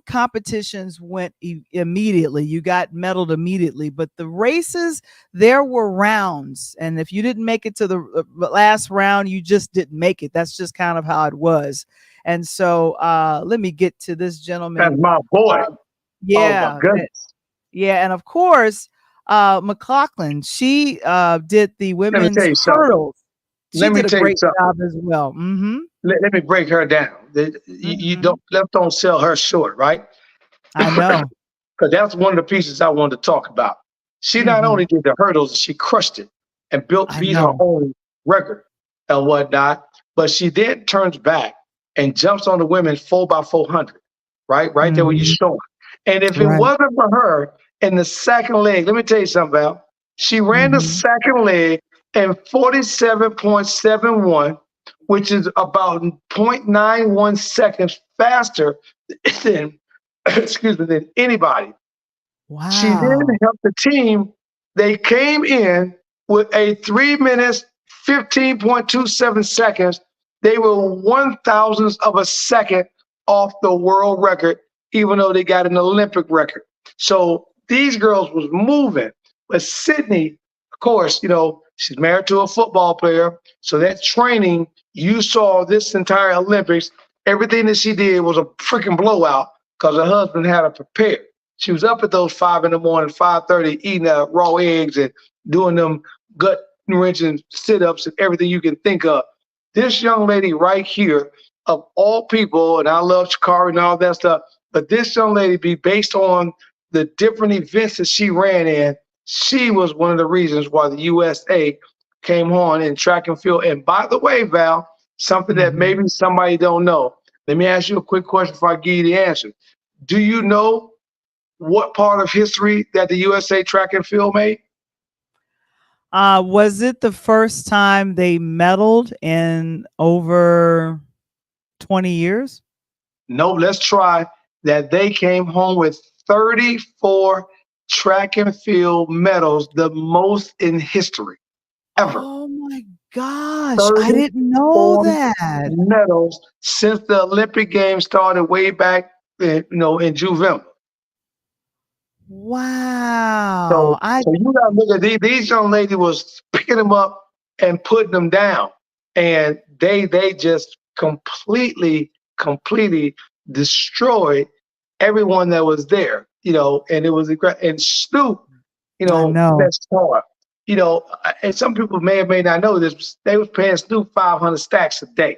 competitions went immediately. You got medaled immediately, but the races, there were rounds, and if you didn't make it to the last round, you just didn't make it. That's just kind of how it was. And so let me get to this gentleman. That's my boy. Yeah. Oh my goodness. Yeah, and of course, McLaughlin, she did the women's hurdles. She did a great job as well. Mm-hmm. Let me break her down. You don't sell her short, right? I know. Because that's one of the pieces I wanted to talk about. She not only did the hurdles, she crushed it and beat her own record and whatnot, but she then turns back and jumps on the women's 4x400, right? Right there where you're showing. And if it wasn't for her in the second leg, let me tell you something, Val. She ran the second leg in 47.71, which is about 0.91 seconds faster than, than anybody. Wow. She then helped the team. They came in with a 3 minutes, 15.27 seconds. They were 1,000th of a second off the world record, even though they got an Olympic record. So these girls was moving. But Sydney, of course, she's married to a football player. So that training, you saw this entire Olympics, everything that she did was a freaking blowout because her husband had her prepared. She was up at those 5 in the morning, 5:30, eating raw eggs and doing them gut-wrenching sit-ups and everything you can think of. This young lady right here, of all people, and I love Sha'Carri and all that stuff, but this young lady, based on the different events that she ran in, she was one of the reasons why the USA came on in track and field. And by the way, Val, something that maybe somebody don't know. Let me ask you a quick question before I give you the answer. Do you know what part of history that the USA track and field made? Was it the first time they medaled in over 20 years? No, let's try that. They came home with 34 track and field medals, the most in history ever. Oh my gosh, I didn't know that. Medals since the Olympic Games started way back, in Juvenile. Wow. So you gotta look at these young ladies was picking them up and putting them down, and they just completely destroyed everyone that was there, and it was and Snoop, that's hard. you know, and some people may or may not know this, they was paying Snoop 500 stacks a day.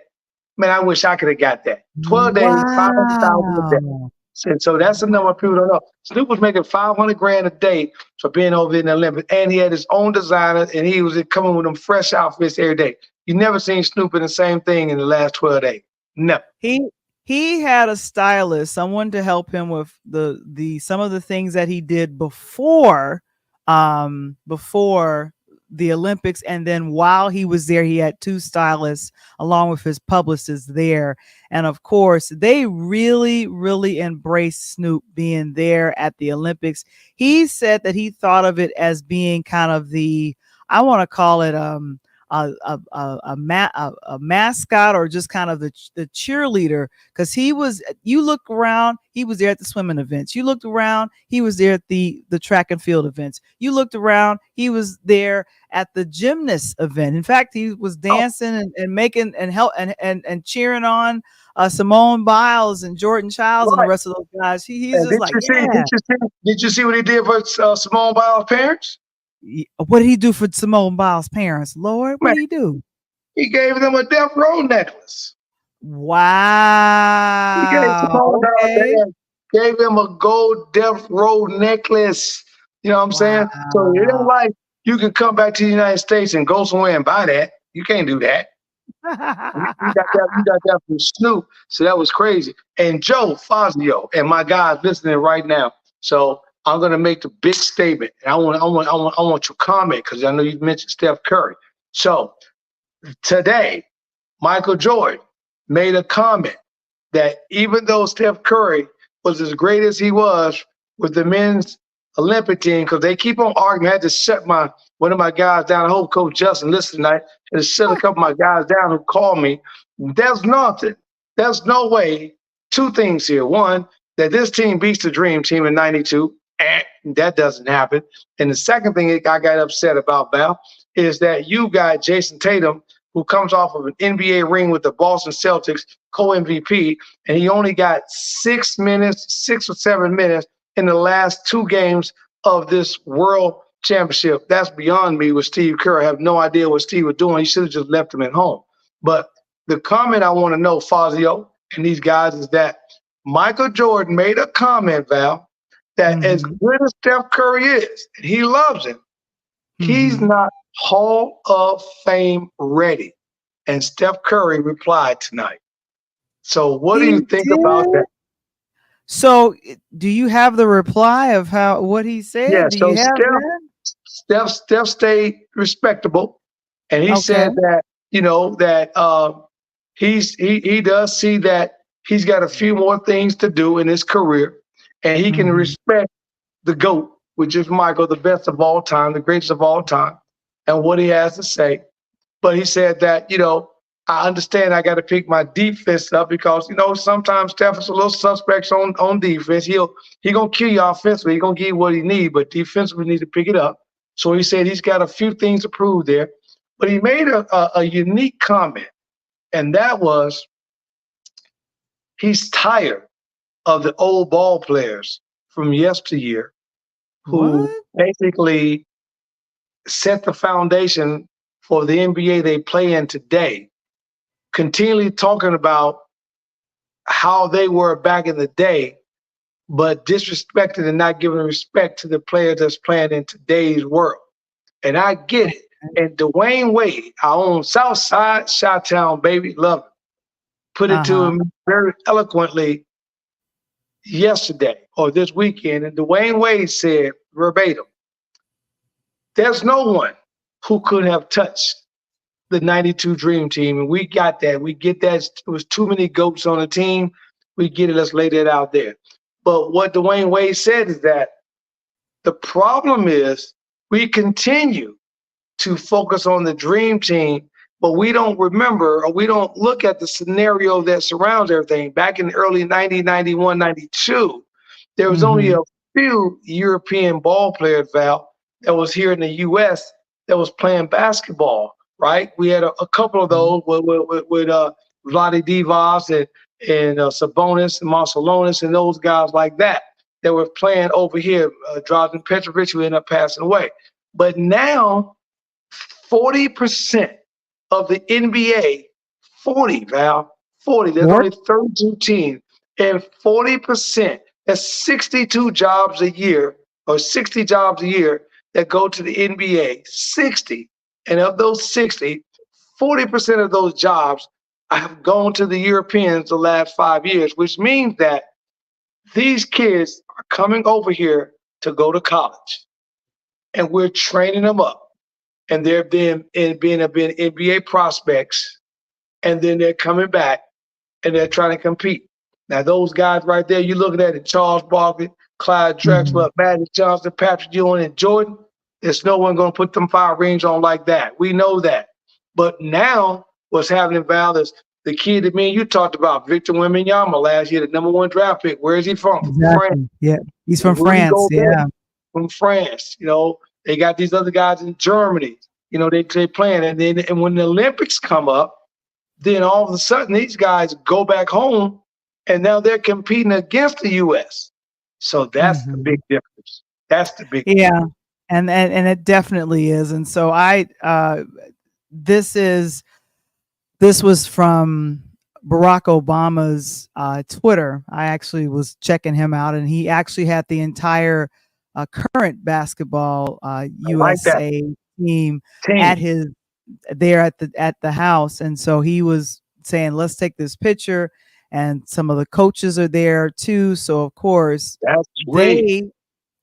Man, I wish I could have got that. 12 days, 500,000 a day. Wow. And so that's the number people don't know. Snoop was making 500 grand a day for being over in the Olympics, and he had his own designer, and he was coming with them fresh outfits every day. You never seen Snoop in the same thing in the last 12 days. No. He had a stylist, someone to help him with the some of the things that he did before the Olympics, and then while he was there, he had 2 stylists along with his publicist there. And of course, they really, really embraced Snoop being there at the Olympics. He said that he thought of it as being kind of I want to call it a mascot, or just kind of the cheerleader, because you look around, he was there at the swimming events. You looked around, he was there at the track and field events. You looked around, he was there at the gymnast event. In fact, he was dancing and making and cheering on Simone Biles and Jordan Childs and the rest of those guys. He's just like, did you see what he did for Simone Biles' parents? What did he do for Simone Biles' parents? Lord, what did he do? He gave them a death row necklace. Wow. He gave them a gold death row necklace. You know what I'm saying? So it ain't like you can come back to the United States and go somewhere and buy that. You can't do that. You got that from Snoop. So that was crazy. And Joe Fazio and my guys listening right now. So I'm gonna make the big statement, and I want your comment, because I know you mentioned Steph Curry. So today, Michael Jordan made a comment that even though Steph Curry was as great as he was with the men's Olympic team, because they keep on arguing, I had to shut one of my guys down. I hope Coach Justin listened tonight, and shut a couple of my guys down who called me. There's nothing. There's no way. 2 things here. One, that this team beats the Dream Team in '92. That doesn't happen. And the second thing I got upset about, Val, is that you got Jason Tatum, who comes off of an NBA ring with the Boston Celtics, co-MVP, and he only got 6 or 7 minutes in the last 2 games of this World Championship. That's beyond me with Steve Kerr. I have no idea what Steve was doing. He should have just left him at home. But the comment I want to know, Fazio and these guys, is that Michael Jordan made a comment, Val, that as good as Steph Curry is, and he loves him, he's not Hall of Fame ready. And Steph Curry replied tonight. So what do you think about that? So do you have the reply of what he said? Yeah, do so you have Steph stayed respectable. And he said that, you know, that he does see that he's got a few more things to do in his career. And he can respect the GOAT, which is Michael, the best of all time, the greatest of all time, and what he has to say. But he said that, you know, I understand I got to pick my defense up, because, you know, sometimes Steph is a little suspect on defense. He going to kill you offensively. He's going to give you what he needs, but defensively need to pick it up. So he said he's got a few things to prove there. But he made a unique comment, and that was he's tired of the old ball players from yesteryear who basically set the foundation for the NBA they play in today, continually talking about how they were back in the day, but disrespected and not giving respect to the players that's playing in today's world. And I get it. And Dwayne Wade, our own Southside, Chi-Town baby, love him, put it to him very eloquently yesterday or this weekend. And Dwayne Wade said verbatim, there's no one who could have touched the 92 Dream Team. And we got that. We get that. It was too many GOATs on the team. We get it. Let's lay that out there. But what Dwayne Wade said is that the problem is we continue to focus on the Dream Team, but we don't remember, or we don't look at the scenario that surrounds everything. Back in the early 90, 91, 92, there was only a few European ball players, Val, that was here in the U.S. that was playing basketball, right? We had a couple of those with Vlade Divac and Sabonis and Marcelonis and those guys like that were playing over here. Drazen Petrovic, who ended up passing away. But now 40% of the NBA, 40, Val, 40. There's What? only 32 teams, and 40%, that's 62 jobs a year, or 60 jobs a year that go to the NBA. 60. And of those 60, 40% of those jobs have gone to the Europeans the last 5 years, which means that these kids are coming over here to go to college, and we're training them up, and they're being NBA prospects, and then they're coming back and they're trying to compete. Now, those guys right there, you're looking at it, Charles Barkley, Clyde Drexler, Magic Johnson, Patrick Ewing, and Jordan. There's no one going to put them 5 rings on like that. We know that. But now what's happening, Val, is the kid that me and you talked about, Victor Wembanyama last year, the #1 draft pick. Where is he from? Exactly. France. Yeah, he's from Rudy France. Gobert Yeah. from France. You know, they got these other guys in Germany. You know, they playing, and when the Olympics come up, then all of a sudden these guys go back home, and now they're competing against the U.S. So that's the big difference. That's the big Yeah, difference. and it definitely is. And so this was from Barack Obama's Twitter. I actually was checking him out, and he actually had the entire current basketball USA team at the house. And so he was saying, let's take this picture, and some of the coaches are there too. So of course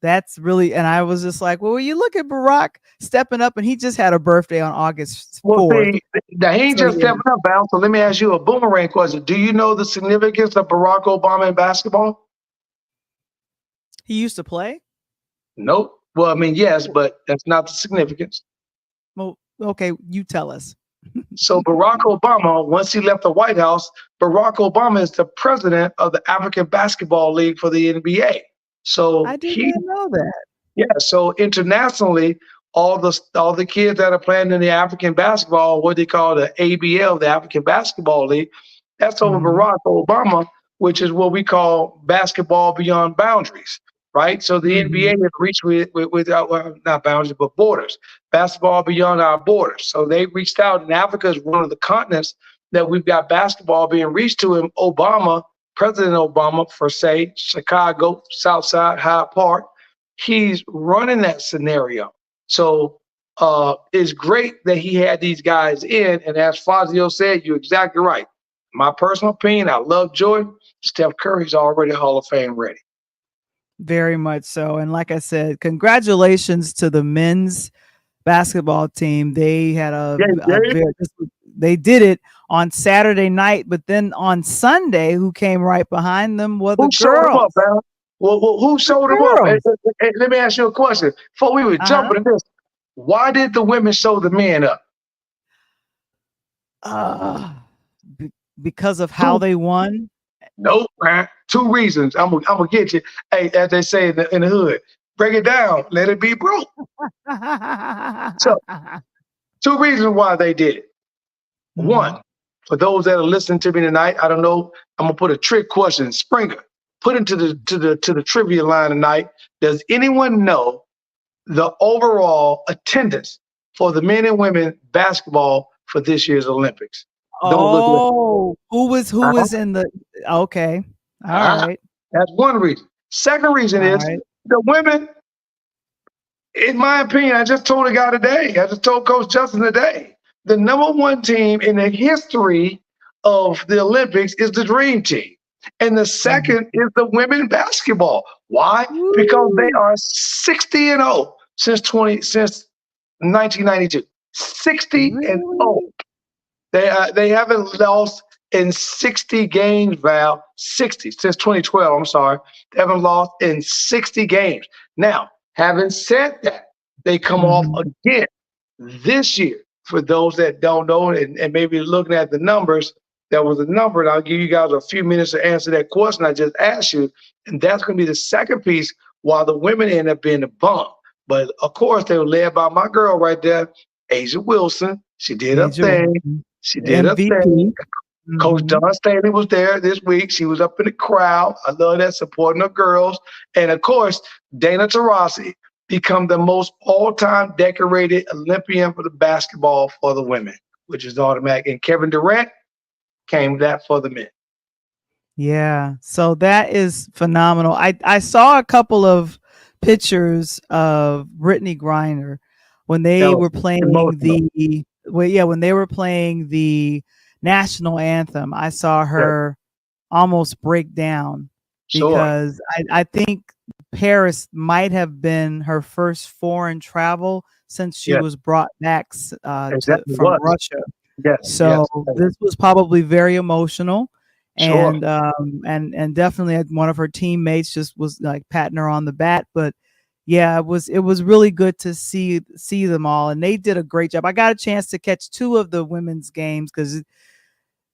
that's really, and I was just like, well, you look at Barack stepping up, and he just had a birthday on August 4th. Well, see, now he ain't just stepping up, Val. So let me ask you a boomerang question. Do you know the significance of Barack Obama in basketball? He used to play? Nope. Well, I mean, yes, but that's not the significance. Well, okay, you tell us. So Barack Obama, once he left the White House, Barack Obama is the president of the African Basketball League for the NBA. So I didn't know that. Yeah. So internationally, all the kids that are playing in the African basketball, what they call the ABL, the African Basketball League, that's over Barack Obama, which is what we call basketball beyond boundaries, right? So the NBA has reached with not boundaries, but borders, basketball beyond our borders. So they reached out, and Africa is one of the continents that we've got basketball being reached to. And President Obama, for say, Chicago, Southside, Hyde Park, he's running that scenario. So it's great that he had these guys in. And as Fazio said, you're exactly right. My personal opinion, I love Jordan. Steph Curry's already Hall of Fame ready. Very much so. And like I said, congratulations to the men's basketball team. They had they did it on Saturday night, but then on Sunday, who came right behind them were the girls. Well, who showed them up? Hey, let me ask you a question. Before we were jumping into this, why did the women show the men up? Because of how they won? Nope, man. 2 reasons. I'm gonna get you. Hey, as they say in the hood, break it down. Let it be broke. So, 2 reasons why they did it. One, for those that are listening to me tonight, I don't know. I'm gonna put a trick question. Springer, put into the trivia line tonight. Does anyone know the overall attendance for the men and women basketball for this year's Olympics? Who was in the? Okay, all right. That's one reason. Second reason is the women. In my opinion, I just told a guy today. I just told Coach Justin today. The #1 team in the history of the Olympics is the Dream Team, and the second is the women basketball. Why? Because they are 60-0 since 1992. 60-0. They haven't lost in 60 games, Val. 60 since 2012. I'm sorry, they haven't lost in 60 games. Now, having said that, they come off again this year. For those that don't know and maybe looking at the numbers, there was a number, and I'll give you guys a few minutes to answer that question I just asked you. And that's going to be the second piece, while the women end up being the bump. But of course, they were led by my girl right there, Asia Wilson. She did her thing. She did her thing. Coach Don Stanley was there this week. She was up in the crowd. I love that, supporting her girls. And of course, Dana Taurasi, become the most all-time decorated Olympian for the basketball for the women, which is automatic. And Kevin Durant came that for the men. Yeah. So that is phenomenal. I saw a couple of pictures of Brittany Griner when That they was were playing emotional. when they were playing the national anthem. I saw her almost break down Sure. because I think Paris might have been her first foreign travel since she Yes. was brought back Exactly from was. Russia. Yes. So Yes. this was probably very emotional. Sure. And definitely one of her teammates just was like patting her on the back. But yeah, it was really good to see them all, and they did a great job. I got a chance to catch 2 of the women's games because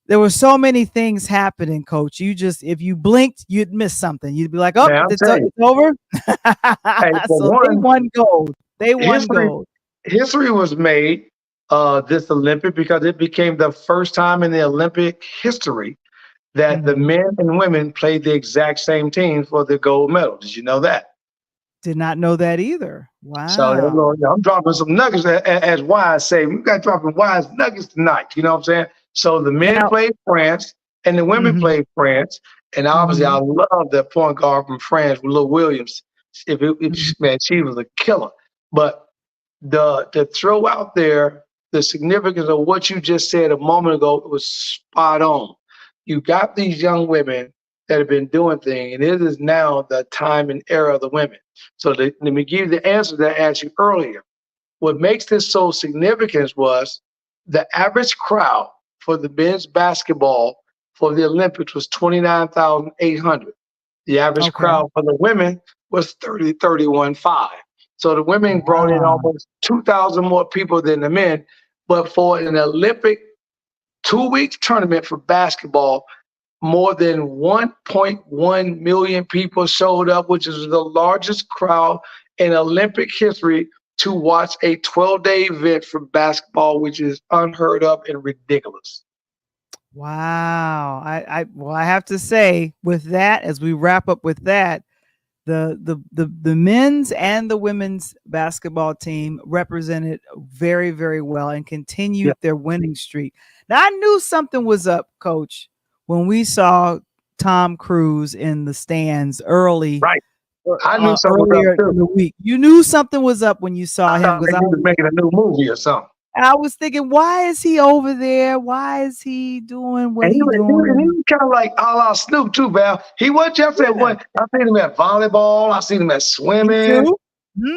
there were so many things happening, Coach. If you blinked, you'd miss something. You'd be like, "Oh, Man, I'm it's telling you. over." Hey, for So they one, won gold. They won gold. history was made this Olympic because it became the first time in the Olympic history that the Mhm. men and women played the exact same team for the gold medal. Did you know that? Did not know that either. So there you Wow. go. Yeah, I'm dropping some nuggets, as Wise say. We got dropping wise nuggets tonight. You know what I'm saying? So the men Now, played France and the women mhm, played France. And obviously, I mhm, love the point guard from France, Lil Williams. mhm. Man, she was a killer. But to throw out there the significance of what you just said a moment ago was spot on. You got these young women that have been doing things, and it is now the time and era of the women. So let me give you the answer that I asked you earlier. What makes this so significant was the average crowd for the men's basketball for the Olympics was 29,800. The average Okay. crowd for the women was 31,500. So the women brought in Wow. almost 2,000 more people than the men. But for an Olympic 2 week tournament for basketball, more than 1.1 million people showed up, which is the largest crowd in Olympic history to watch a 12-day event for basketball, which is unheard of and ridiculous. Wow. I have to say with that, as we wrap up with that, the men's and the women's basketball team represented very, very well and Yeah, continued their winning streak. Now I knew something was up, Coach, when we saw Tom Cruise in the stands right. I knew something was up earlier too. in the week. You knew something was up when you saw I him thought because maybe he was making a new movie or something. I was thinking, why is he over there? Why is he doing what And he he was, he was, he doing? was kind of like a la Snoop too, Val. He wasn't just at Yeah, one. I seen him at volleyball. I seen him at me swimming. too.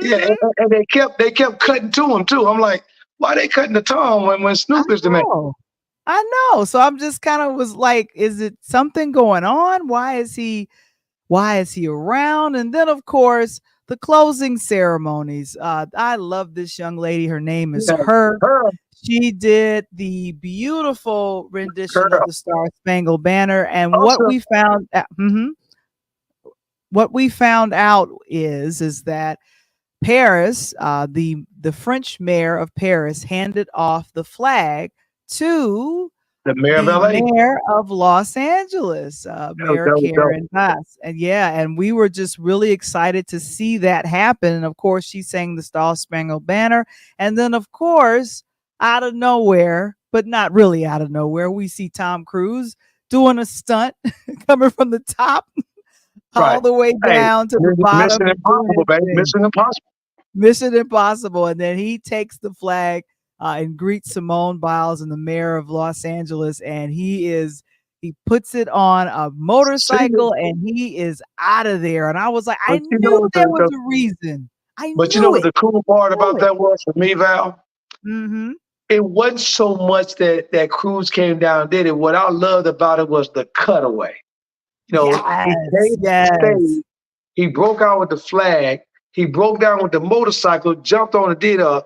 Yeah, Mhm. and they kept cutting to him too. I'm like, why they cutting the Tom when I Snoop is the man? know. I know. So I'm just kind of was like, is it something going on? Why is he around? And then of course, the closing ceremonies. I love this young lady. Her name is Yeah, Her. her She did the beautiful rendition of girl. the Star Spangled Banner. And Also, what we found out is that Paris, the French mayor of Paris, handed off the flag to the mayor of the LA. mayor of Los Angeles, Mayor That was dope. Karen Bass. And yeah, and we were just really excited to see that happen. And of course, she sang the Star Spangled Banner. And then, of course, out of nowhere, but not really out of nowhere, we see Tom Cruise doing a stunt coming from the top all Right. the way Hey, down to the this is bottom Mission and doing Impossible, his baby. thing. Mission Impossible. Mission Impossible. And then he takes the flag and greets Simone Biles and the mayor of Los Angeles. And he puts it on a See, motorcycle and he is out of there. And I was like, I but you know knew what there was a reason. I but you know knew what it. the cool part Knew about it. that was for me, Val? Mm-hmm. It wasn't so much that Cruz came down and did it. What I loved about it was the cutaway. You know, he Yes. came to the Yes. stage, he broke out with the flag, he broke down with the motorcycle, jumped on and did a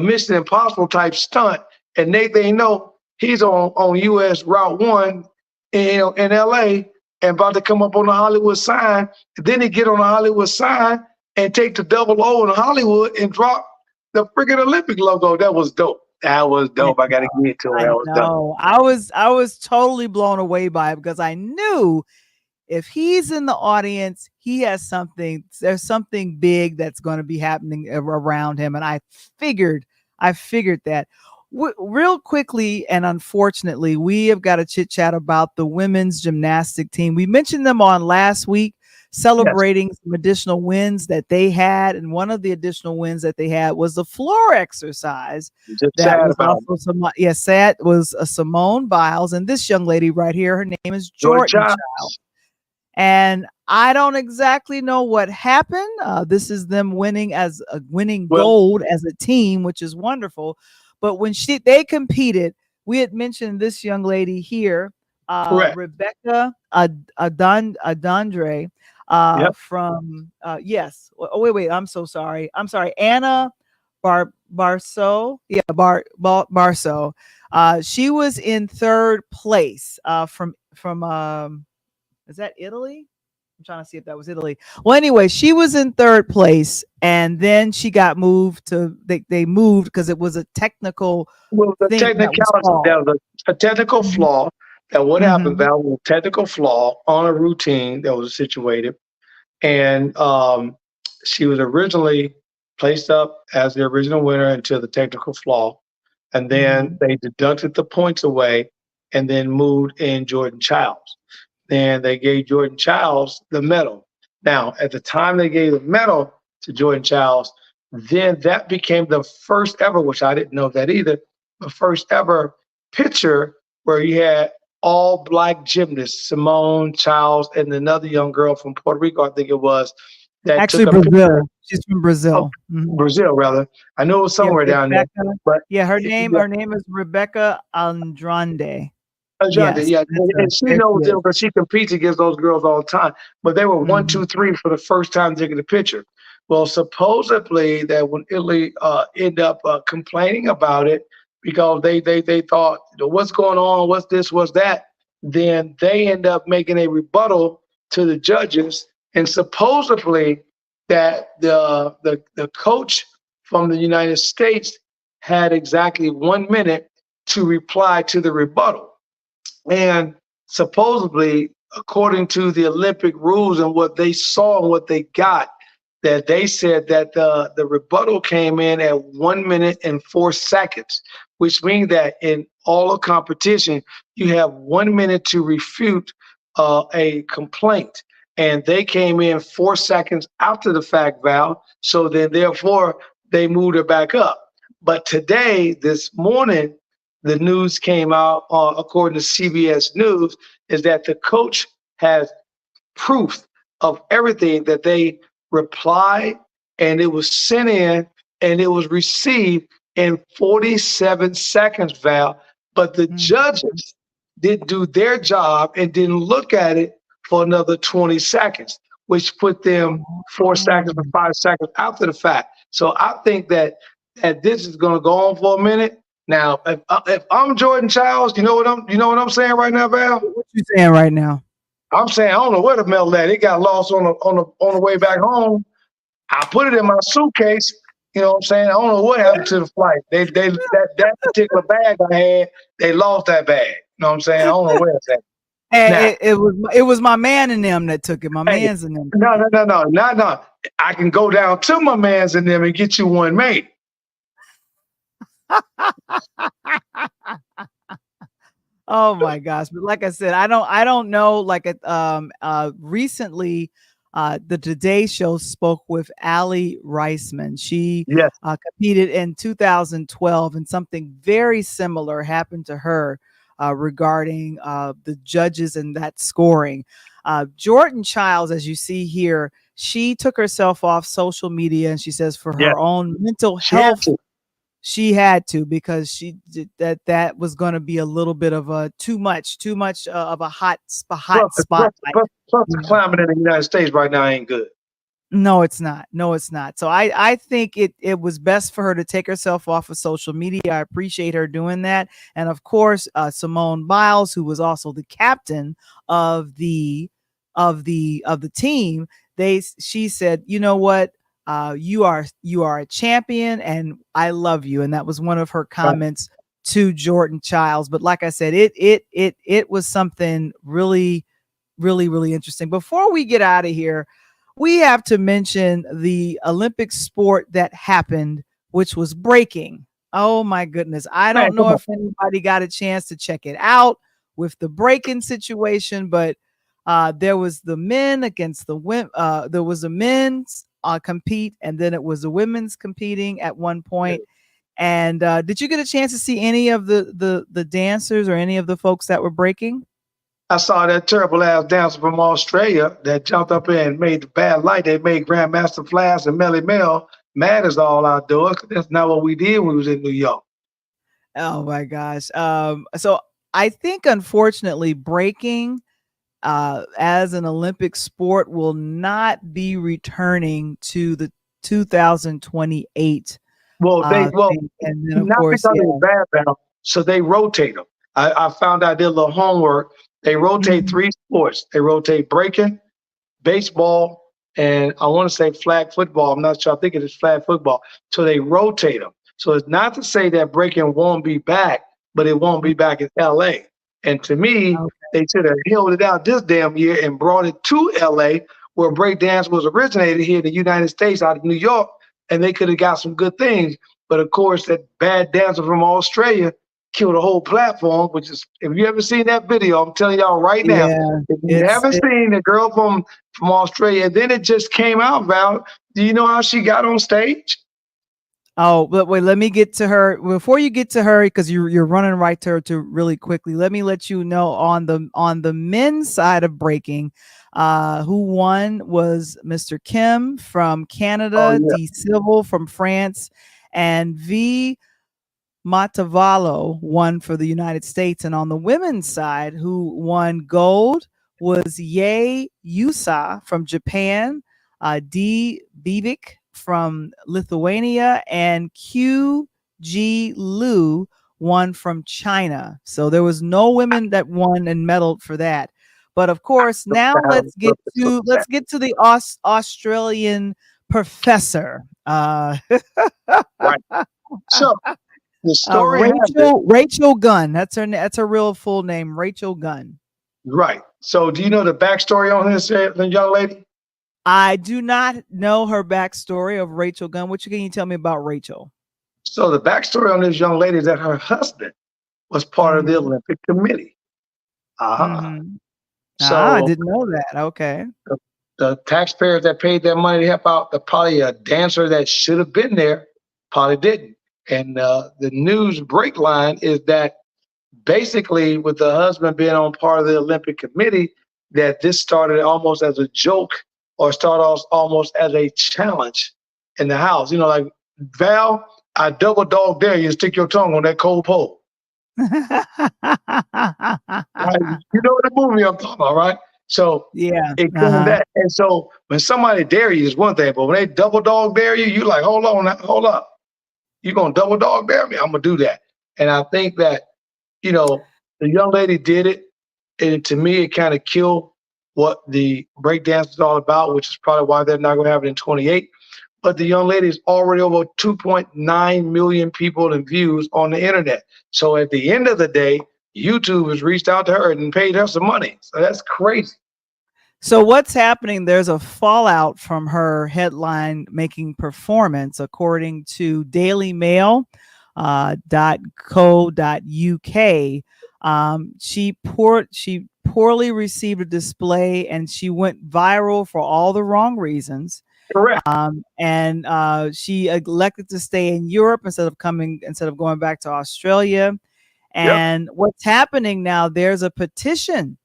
Mission Impossible type stunt. And next thing you know, he's on US Route 1 in LA and about to come up on the Hollywood sign. Then he get on the Hollywood sign and take the double O in Hollywood and drop the freaking Olympic logo. That was dope. That was I dope. I gotta get to it. I That was dope. know. I was totally blown away by it because I knew if he's in the audience, he has something. There's something big that's going to be happening around him, and I figured that. Real quickly, and unfortunately, we have got to chit chat about the women's gymnastic team. We mentioned them on last week, celebrating some additional wins that they had, and one of the additional wins that they had was the floor exercise. That was also sad was Simone Biles, and this young lady right here, her name is Jordan Chiles. And I don't exactly know what happened. This is them winning gold as a team, which is wonderful. But when they competed, we had mentioned this young lady here, Rebecca Adandre, from wait, I'm so sorry. Anna Barso. Yeah, Barso. She was in third place from is that Italy? I'm trying to see if that was Italy. Well, anyway, she was in third place, and then she got moved to. They moved because it was a technical. Well, the technicality, there was a technical flaw. That what happened, Val, was a technical flaw on a routine that was situated, and she was originally placed up as the original winner until the technical flaw, and then they deducted the points away, and then moved in Jordan Chiles. And they gave Jordan Chiles the medal. Now, at the time they gave the medal to Jordan Chiles, then that became the first ever, which I didn't know that either, the first ever picture where you had all Black gymnasts, Simone, Chiles, and another young girl from Puerto Rico, I think it was. That actually took a Brazil. picture. She's from Brazil. Brazil, rather. I know it was somewhere down there. But her name is Rebecca Andrade. Yes, yeah, and she knows it because she competes against those girls all the time. But they were 1, 2, 3 for the first time taking the picture. Well, supposedly that when Italy ended up complaining about it because they thought, what's going on, what's this, what's that, then they end up making a rebuttal to the judges, and supposedly that the coach from the United States had exactly 1 minute to reply to the rebuttal. And supposedly, according to the Olympic rules and what they saw and what they got, that they said that the rebuttal came in at 1 minute and 4 seconds, which means that in all of competition, you have 1 minute to refute a complaint. And they came in 4 seconds after the fact, Val. So then, therefore, they moved it back up. But today, this morning, the news came out, according to CBS News, is that the coach has proof of everything that they replied, and it was sent in, and it was received in 47 seconds, Val. But the judges didn't do their job and didn't look at it for another 20 seconds, which put them 4 seconds or 5 seconds after the fact. So I think that this is going to go on for a minute. Now, if I'm Jordan Chiles, you know what I'm saying right now, Val? What you saying right now? I'm saying I don't know where the medal at. It got lost on the way back home. I put it in my suitcase. You know what I'm saying? I don't know what happened to the flight. That particular bag I had, they lost that bag. You know what I'm saying? I don't know where it's at. And it was my man and them that took it. My man's and them. No. I can go down to my man's and them and get you one mate. Oh my gosh. But like I said, I don't know. Like recently the Today Show spoke with Allie Reisman. She competed in 2012, and something very similar happened to her regarding the judges and that scoring. Jordan Chiles, as you see here, she took herself off social media, and she says for her own mental health, she had to, because she did that was going to be a little bit of a too much of a hot spot. Plus the climate in the United States right now ain't good. No, it's not. So I think it was best for her to take herself off of social media. I appreciate her doing that. And of course, Simone Biles, who was also the captain of the team, she said, you know what? You are a champion, and I love you. And that was one of her comments to Jordan Chiles. But like I said, it was something really really, really interesting. Before we get out of here, we have to mention the Olympic sport that happened, which was breaking. Oh my goodness. I Man, don't come know on. if anybody got a chance to check it out with the breaking situation, but there was the men against the women. There was the men's compete, and then it was the women's competing at one point. And did you get a chance to see any of the dancers or any of the folks that were breaking? I saw that terrible ass dancer from Australia that jumped up in and made the bad light. They made Grandmaster Flash and Melly Mel mad as all outdoors. That's not what we did when we was in New York. Oh my gosh. So I think unfortunately breaking as an Olympic sport will not be returning to the 2028 Well, thing. And then of not course, because yeah. it's bad now, so they rotate them. I found out, I did a little homework. They rotate Mhm. 3 sports. They rotate breaking, baseball, and I want to say flag football. I'm not sure. I think it is flag football. So they rotate them. So it's not to say that breaking won't be back, but it won't be back in LA. And to me, Okay. they should have held it out this damn year and brought it to LA, where breakdance was originated here in the United States out of New York, and they could have got some good things. But of course, that bad dancer from Australia killed a whole platform, which is, if you ever seen that video, I'm telling y'all right now, Yeah, if you haven't seen the girl from Australia, then it just came out, Val. Do you know how she got on stage? oh, but wait, let me get to her before you get to her, because you're running right to her to really quickly. Let me let you know on the men's side of breaking, who won was Mr. Kim from Oh Canada, yeah, D Civil from France, and V Matavalo won for the United States. And on the women's side, who won gold was Ye Yusa from Japan, D Bivik from Lithuania, and QG Lu won from China. So there was no women that won and medaled for that. But of course, now let's get to the Australian professor. right. So the story has it, Rachel Gunn. That's her real full name, Rachel Gunn. right. So do you know the backstory on this young lady? I do not know her backstory of Rachel Gunn. What can you tell me about Rachel? So the backstory on this young lady is that her husband was part of the Mhm. Olympic Committee. Uh-huh. Mhm. I So didn't know that. Okay. the taxpayers that paid their money to help out, probably a dancer that should have been there probably didn't. And the news break line is that basically, with the husband being on part of the Olympic Committee, that this started almost as a joke or started off almost as a challenge in the house. You know, like, Val, I double dog dare you to stick your tongue on that cold pole. Right? You know the movie I'm talking about, right? So Yeah. it came that. And so when somebody dare you is one thing, but when they double dog dare you, you like, hold on, hold up. You're going to double dog dare me? I'm going to do that. And I think that, the young lady did it. And to me, it kind of killed what the breakdance is all about, which is probably why they're not going to have it in 28. But the young lady is already over 2.9 million people and views on the internet. So at the end of the day, YouTube has reached out to her and paid her some money. So that's crazy. So what's happening? There's a fallout from her headline making performance, according to Daily Mail .co.uk. She poorly received a display, and she went viral for all the wrong reasons. Correct. And she elected to stay in Europe instead of going back to Australia. And what's happening now? There's a petition.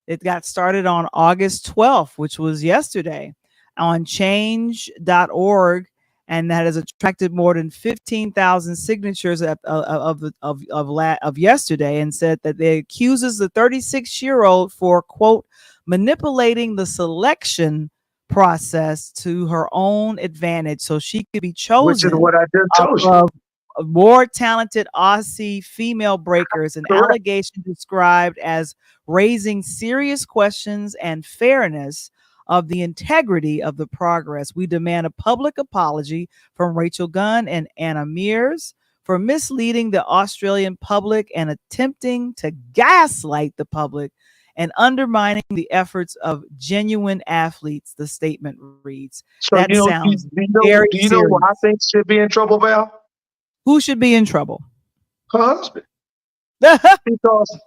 It got started on August 12th, which was yesterday, on change.org, and that has attracted more than 15,000 signatures of yesterday, and said that they accuses the 36-year-old for, quote, manipulating the selection process to her own advantage so she could be chosen, which is what I just told you. of more talented Aussie female breakers, an allegation described as raising serious questions and fairness of the integrity of the progress. We demand a public apology from Rachel Gunn and Anna Mears for misleading the Australian public and attempting to gaslight the public and undermining the efforts of genuine athletes, the statement reads. So That sounds very do you know who I serious. think should be in trouble, Val? Who should be in trouble? Her husband. Because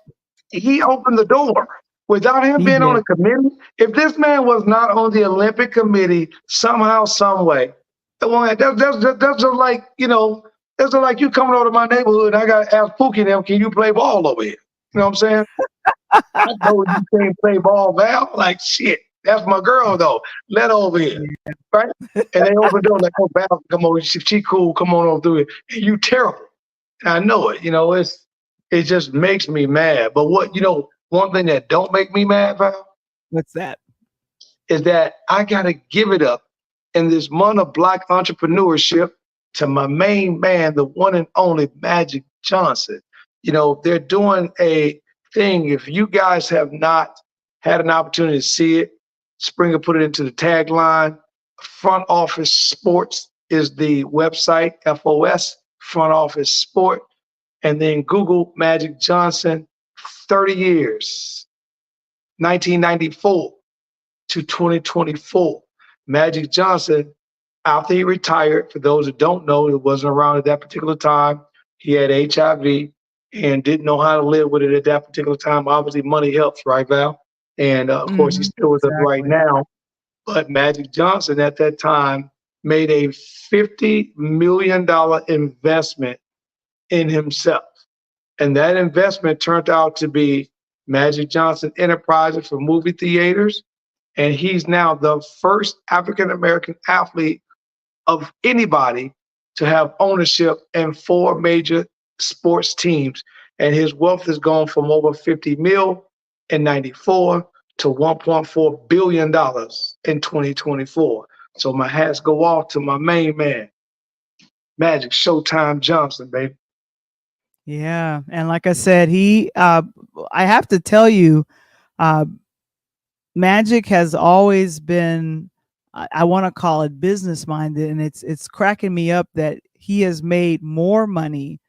he opened the door without him He being on did. a committee. If this man was not on the Olympic committee somehow, some way, that's just like, that's just like you coming over to my neighborhood and I got to ask Pookie them, can you play ball over here? You know what I'm saying? I know you can't play ball, Val. Like, shit, that's my girl, though. Let her over here, right? And they open the door like, oh, Val, come on. She cool. Come on over through it. And you terrible. And I know it. It just makes me mad. But one thing that don't make me mad, Val, What's that? is that I got to give it up in this month of Black entrepreneurship to my main man, the one and only Magic Johnson. They're doing a thing. If you guys have not had an opportunity to see it, Springer put it into the tagline. Front Office Sports is the website, FOS, Front Office Sport. And then Google Magic Johnson, 30 years, 1994 to 2024. Magic Johnson, after he retired, for those that don't know, it wasn't around at that particular time. He had HIV and didn't know how to live with it at that particular time. Obviously, money helps, right, Val? And of course, he's still with us right now. But Magic Johnson at that time made a $50 million investment in himself. And that investment turned out to be Magic Johnson Enterprises for movie theaters. And he's now the first African-American athlete of anybody to have ownership in 4 major sports teams. And his wealth has gone from over 50 mil in 94 to $1.4 billion in 2024. So my hats go off to my main man, Magic Showtime Johnson, baby. Yeah. And like I said, I have to tell you, Magic has always been, I want to call it business minded. And it's cracking me up that he has made more money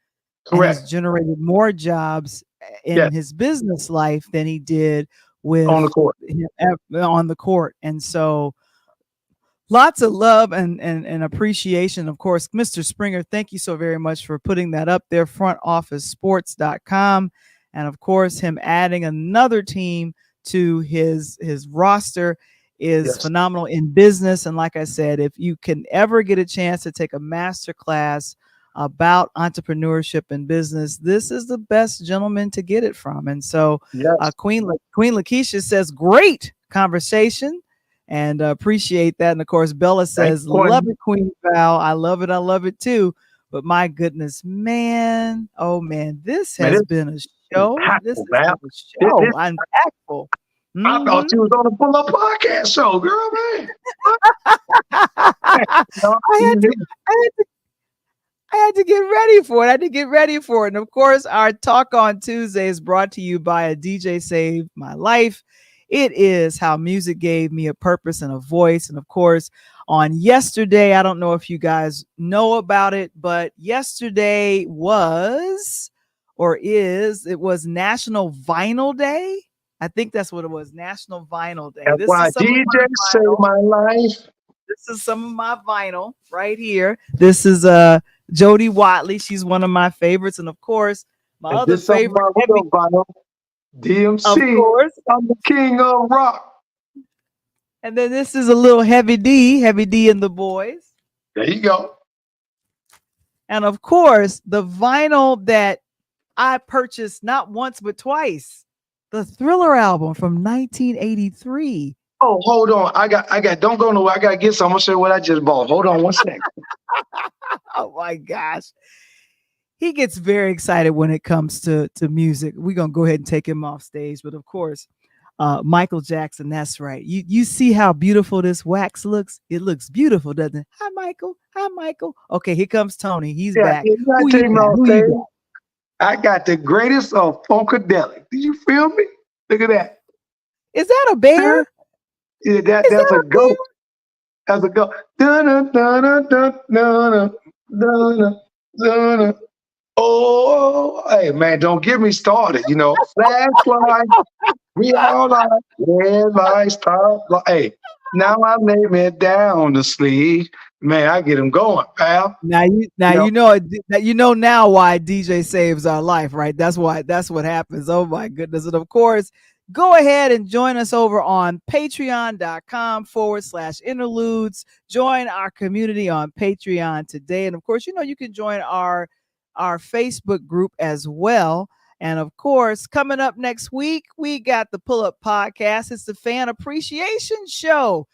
and has generated more jobs in his business life than he did with on the court. And so lots of love and appreciation. Of course, Mr. Springer, thank you so very much for putting that up there, frontofficesports.com. And of course, him adding another team to his roster is phenomenal in business. And like I said, if you can ever get a chance to take a master class about entrepreneurship and business, this is the best gentleman to get it from. And so Queen Lakeisha says, great conversation. And appreciate that. And of course, Bella says, love it, Queen Val. I love it too. But my goodness, man. Oh, man, this has been a show. This has been a show. Impactful. I thought you was on a Pull Up podcast show, girl, man. I had to get ready for it. And of course, our Talk on Tuesday is brought to you by a DJ Saved My Life. It is how music gave me a purpose and a voice. And of course, on yesterday, I don't know if you guys know about it, but yesterday was National Vinyl Day. I think that's what it was, National Vinyl Day. That's why DJ Saved My Life. This is some of my vinyl right here. This is Jody Watley. She's one of my favorites. And of course, my other favorite, vinyl. DMC, of course. I'm the king of rock. And then this is a little Heavy D and the Boys. There you go. And of course, the vinyl that I purchased not once but twice, the Thriller album from 1983. Oh, hold on. I got, don't go nowhere. I got to get some. I'm going to show you what I just bought. Hold on one second. Oh my gosh. He gets very excited when it comes to music. We're going to go ahead and take him off stage. But of course, Michael Jackson, that's right. You see how beautiful this wax looks? It looks beautiful, doesn't it? Hi, Michael. Okay, here comes Tony. He's back. I got the greatest of Funkadelic. Did you feel me? Look at that. Is that a bear? Yeah, that's a goat. That's a goat. Oh, Oh, hey man, don't get me started. You know, flashlight, we all like red lights, top. Hey, now I lay me down to sleep. Man, I get them going, pal. Now you know that you know now why DJ saves our life, right? That's what happens. Oh my goodness. And of course, go ahead and join us over on patreon.com/interludes. Join our community on Patreon today. And of course, you know, you can join our Facebook group as well. And of course, coming up next week, we got the Pull Up Podcast. It's the Fan Appreciation Show.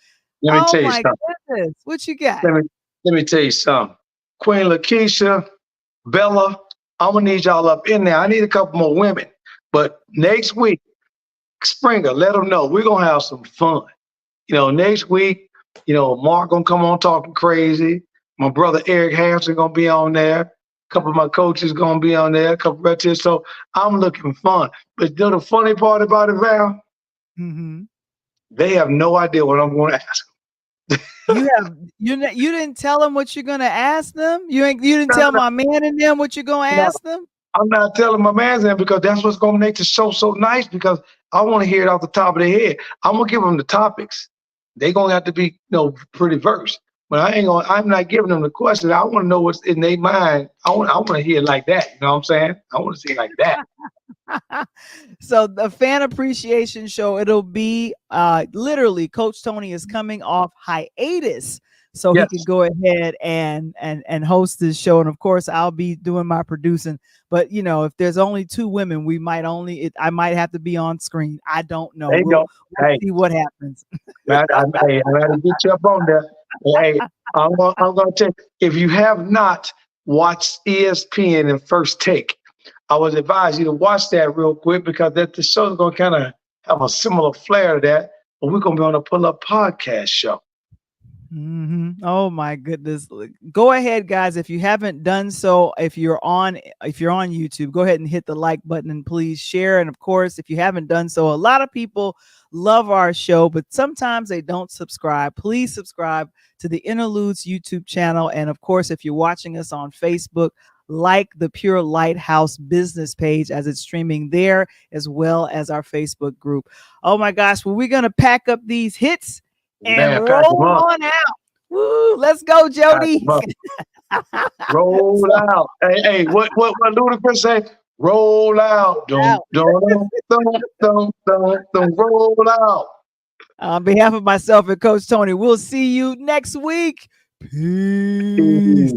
Let me tell you my something. goodness. What you got? Let me tell you something. Queen Lakeisha, Bella, I'm gonna need y'all up in there. I need a couple more women. But next week, Springer, let them know we're gonna have some fun. You know, next week, you know, Mark gonna come on talking crazy. My brother Eric Hampson gonna be on there. A couple of my coaches gonna be on there. A couple of relatives. So I'm looking fun. But the funny part about it, Val, they have no idea what I'm going to ask them. You didn't tell them what you're gonna ask them. You didn't tell my man and them what you're gonna ask them. I'm not telling my man them because that's what's gonna make the show so nice. Because I want to hear it off the top of their head. I'm gonna give them the topics. They gonna have to be, you know, pretty versed. But I'm not giving them the question. I want to know what's in their mind. I want to hear it like that. You know what I'm saying? I want to see it like that. So the Fan Appreciation Show, it'll be literally Coach Tony is coming off hiatus, so he can go ahead and host this show. And of course, I'll be doing my producing. But you know, if there's only 2 women, I might have to be on screen. I don't know. We'll see what happens. I gotta get you up on there. Hey, I'm gonna tell you, if you have not watched ESPN and First Take, I would advise you to watch that real quick because the show is going to kind of have a similar flair to that. But we're going to be on a Pull Up Podcast show. Oh my goodness! Go ahead, guys. If you haven't done so, if you're on YouTube, go ahead and hit the like button and please share. And of course, if you haven't done so, a lot of people love our show, but sometimes they don't subscribe. Please subscribe to the Interludes YouTube channel. And of course, if you're watching us on Facebook, like the Pure Lighthouse business page as it's streaming there, as well as our Facebook group. Oh my gosh, well, we're gonna pack up these hits and roll on out. Woo, let's go, Jody. Roll out. Hey, what Ludacris say? Roll out. Don't roll out. On behalf of myself and Coach Tony, we'll see you next week. Peace.